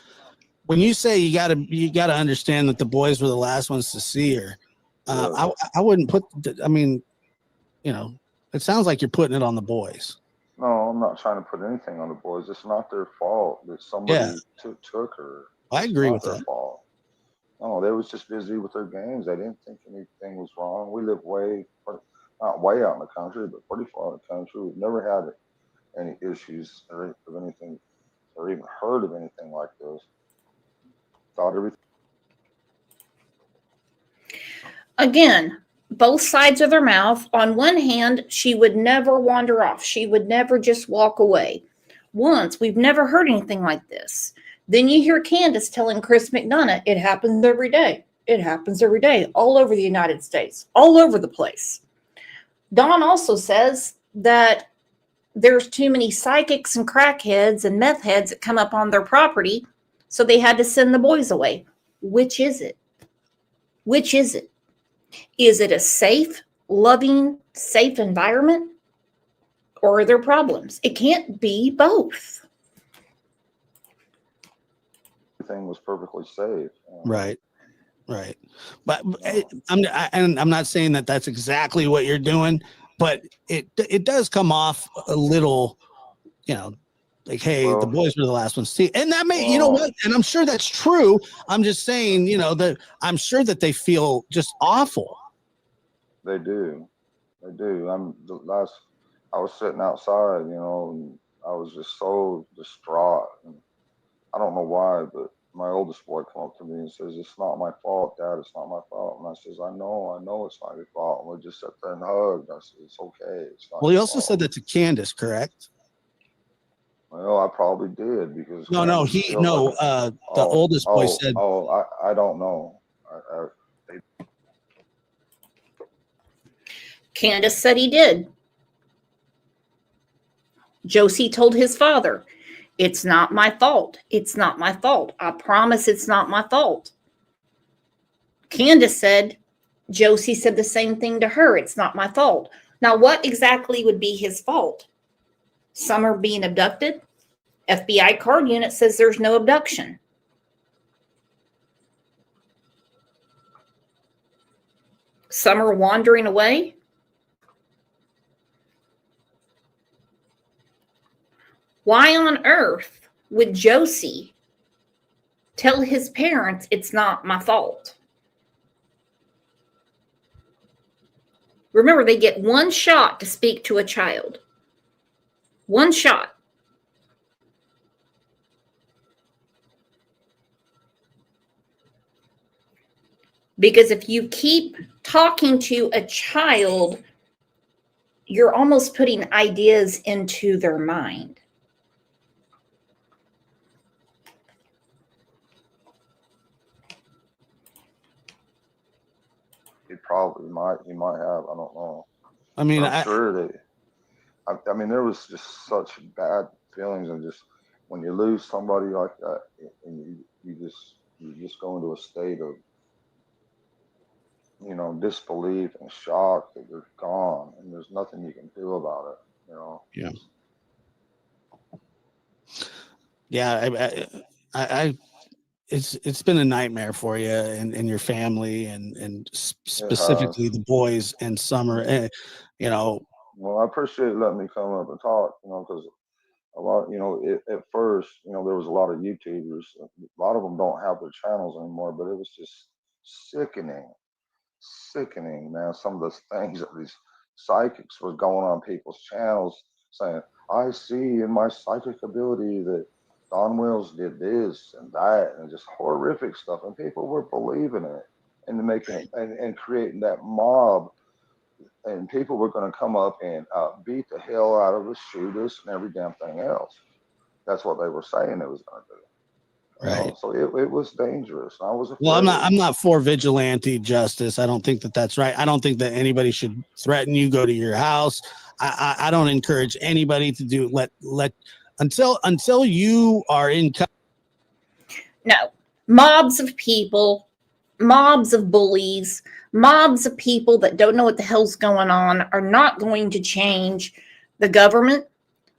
When you say you gotta understand that the boys were the last ones to see her, I wouldn't put. I mean, you know, it sounds like you're putting it on the boys. No, I'm not trying to put anything on the boys. It's not their fault that somebody took her. I agree with that. Their fault. No, they was just busy with their games. They didn't think anything was wrong. We live not way out in the country, but pretty far in the country. We've never had any issues or anything, or even heard of anything like this. Thought everything. Again, both sides of their mouth. On one hand, she would never wander off. She would never just walk away. Once, we've never heard anything like this. Then you hear Candace telling Chris McDonough, it happens every day. It happens every day, all over the United States, all over the place. Dawn also says that there's too many psychics and crackheads and meth heads that come up on their property, so they had to send the boys away. Which is it? Which is it? Is it a safe, loving, safe environment? Or are there problems? It can't be both. Everything was perfectly safe. Right. But I'm not saying that that's exactly what you're doing, but it does come off a little, you know, like, hey, the boys were the last ones to see. And that may, you know what? And I'm sure that's true. I'm just saying, you know, that I'm sure that they feel just awful. They do. I was sitting outside, you know, and I was just so distraught. And I don't know why, but my oldest boy came up to me and says, "It's not my fault, Dad. It's not my fault." And I says, I know it's not your fault. And we just sat there and hugged. I said, it's okay. It's not. Well, he also said that to Candace, correct? Well, I probably did because the oldest boy said. I don't know. Candace said he did. Josie told his father, it's not my fault. It's not my fault. I promise it's not my fault. Candace said, Josie said the same thing to her. It's not my fault. Now, what exactly would be his fault? Summer being abducted? FBI card unit says there's no abduction. Summer wandering away? Why on earth would Josie tell his parents it's not my fault. Remember, they get one shot to speak to a child. One shot. Because if you keep talking to a child, you're almost putting ideas into their mind. He probably might. He might have. I don't know. I mean, I'm sure that. I mean, there was just such bad feelings, and just when you lose somebody like that, and you just go into a state of, you know, disbelief and shock that they're gone, and there's nothing you can do about it. You know. Yeah. Yeah. I it's been a nightmare for you and your family and specifically the boys and Summer. You know. Well, I appreciate letting me come up and talk. You know, because a lot, you know, at first, you know, there was a lot of YouTubers. A lot of them don't have their channels anymore, but it was just sickening, man. Some of the things that these psychics were going on people's channels saying, I see in my psychic ability that Don Wells did this and that, and just horrific stuff. And people were believing it and making it and creating that mob. And people were going to come up and beat the hell out of us, shoot us, and every damn thing else. That's what they were saying it was going to do. Right. So it was dangerous. I was afraid. Well, I'm not for vigilante justice. I don't think that that's right. I don't think that anybody should threaten you, go to your house. I don't encourage anybody to do until you are in. No, mobs of people, mobs of bullies, mobs of people that don't know what the hell's going on are not going to change the government.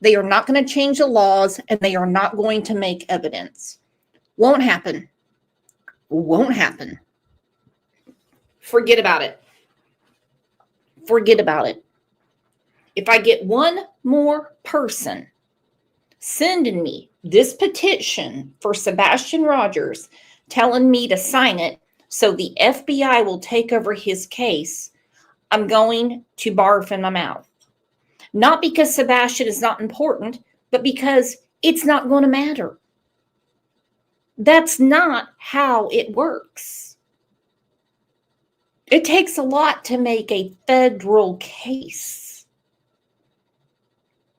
They are not going to change the laws, and they are not going to make evidence. Won't happen. Won't happen. Forget about it. Forget about it. If I get one more person sending me this petition for Sebastian Rogers, telling me to sign it so the FBI will take over his case, I'm going to barf in my mouth. Not because Sebastian is not important, but because it's not going to matter. That's not how it works. It takes a lot to make a federal case.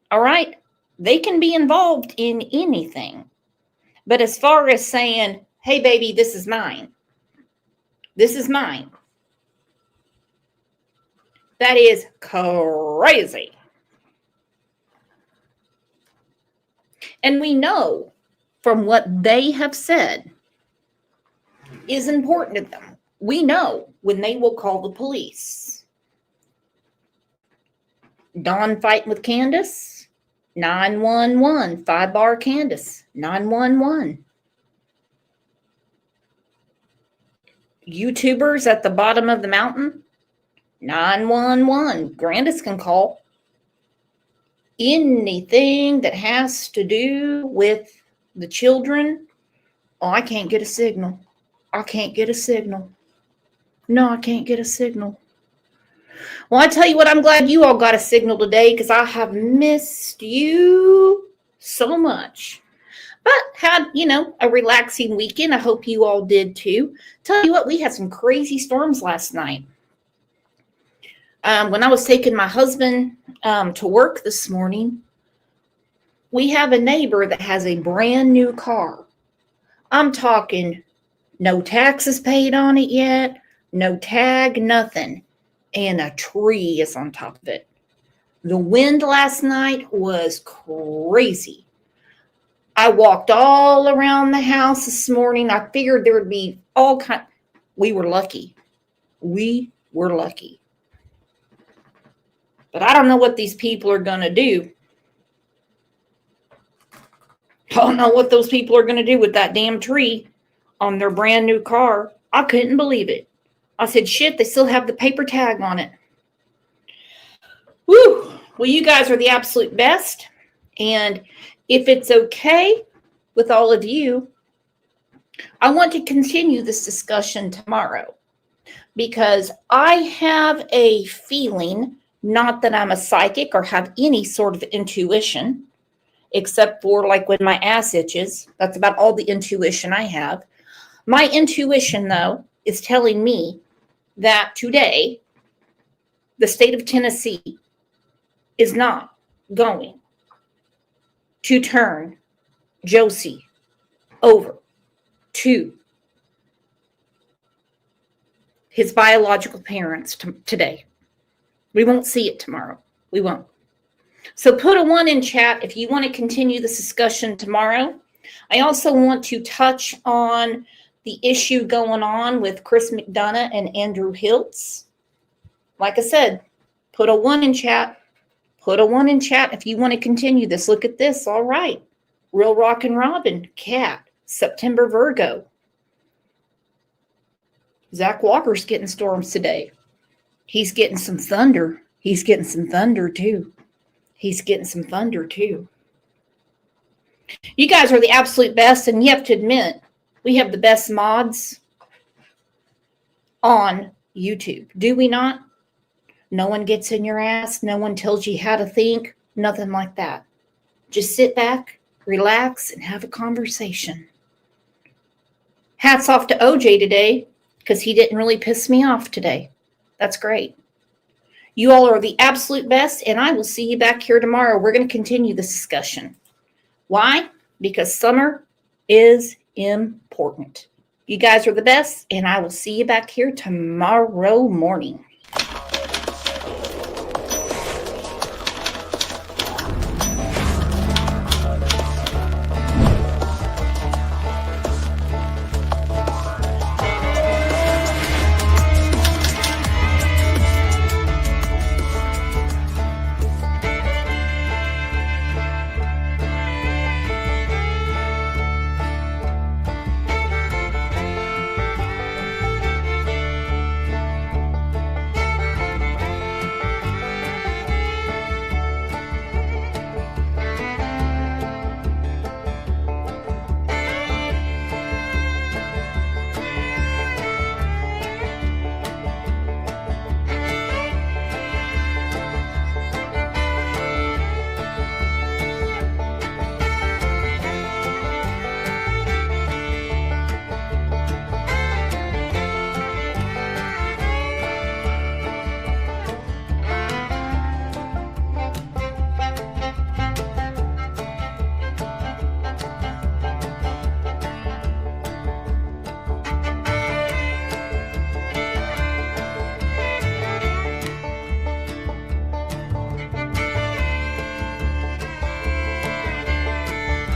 All right? They can be involved in anything. But as far as saying, hey, baby, this is mine. This is mine. That is crazy. And we know from what they have said is important to them. We know when they will call the police. Dawn fighting with Candace, 911, 5-bar Candace, 911. YouTubers at the bottom of the mountain, 911. Grandis can call. Anything that has to do with the children, oh, I can't get a signal. I can't get a signal. No, I can't get a signal. Well, I tell you what, I'm glad you all got a signal today because I have missed you so much. But had, a relaxing weekend. I hope you all did too. Tell you what, we had some crazy storms last night. When I was taking my husband to work this morning, we have a neighbor that has a brand new car. I'm talking no taxes paid on it yet, no tag, nothing. And a tree is on top of it. The wind last night was crazy. I walked all around the house this morning. I figured there would be all kinds. We were lucky. We were lucky. But I don't know what these people are going to do. I don't know what those people are going to do with that damn tree on their brand new car. I couldn't believe it. I said, shit, they still have the paper tag on it. Woo! Well, you guys are the absolute best. And if it's okay with all of you, I want to continue this discussion tomorrow because I have a feeling, not that I'm a psychic or have any sort of intuition, except for like when my ass itches. That's about all the intuition I have. My intuition, though, is telling me that today the state of Tennessee is not going to turn Josie over to his biological parents today. We won't see it tomorrow. We won't. So put a 1 in chat if you want to continue this discussion tomorrow. I also want to touch on the issue going on with Chris McDonough and Andrew Hiltz. Like I said, put a 1 in chat. Put a 1 in chat if you want to continue this. Look at this. All right. Real Rockin' Robin, Cat, September Virgo. Zach Walker's getting storms today. He's getting some thunder. He's getting some thunder too. He's getting some thunder too. You guys are the absolute best, and you have to admit, we have the best mods on YouTube. Do we not? No one gets in your ass. No one tells you how to think. Nothing like that. Just sit back, relax, and have a conversation. Hats off to OJ today, because he didn't really piss me off today. That's great. You all are the absolute best, and I will see you back here tomorrow. We're going to continue this discussion. Why? Because summer is important. You guys are the best, and I will see you back here tomorrow morning.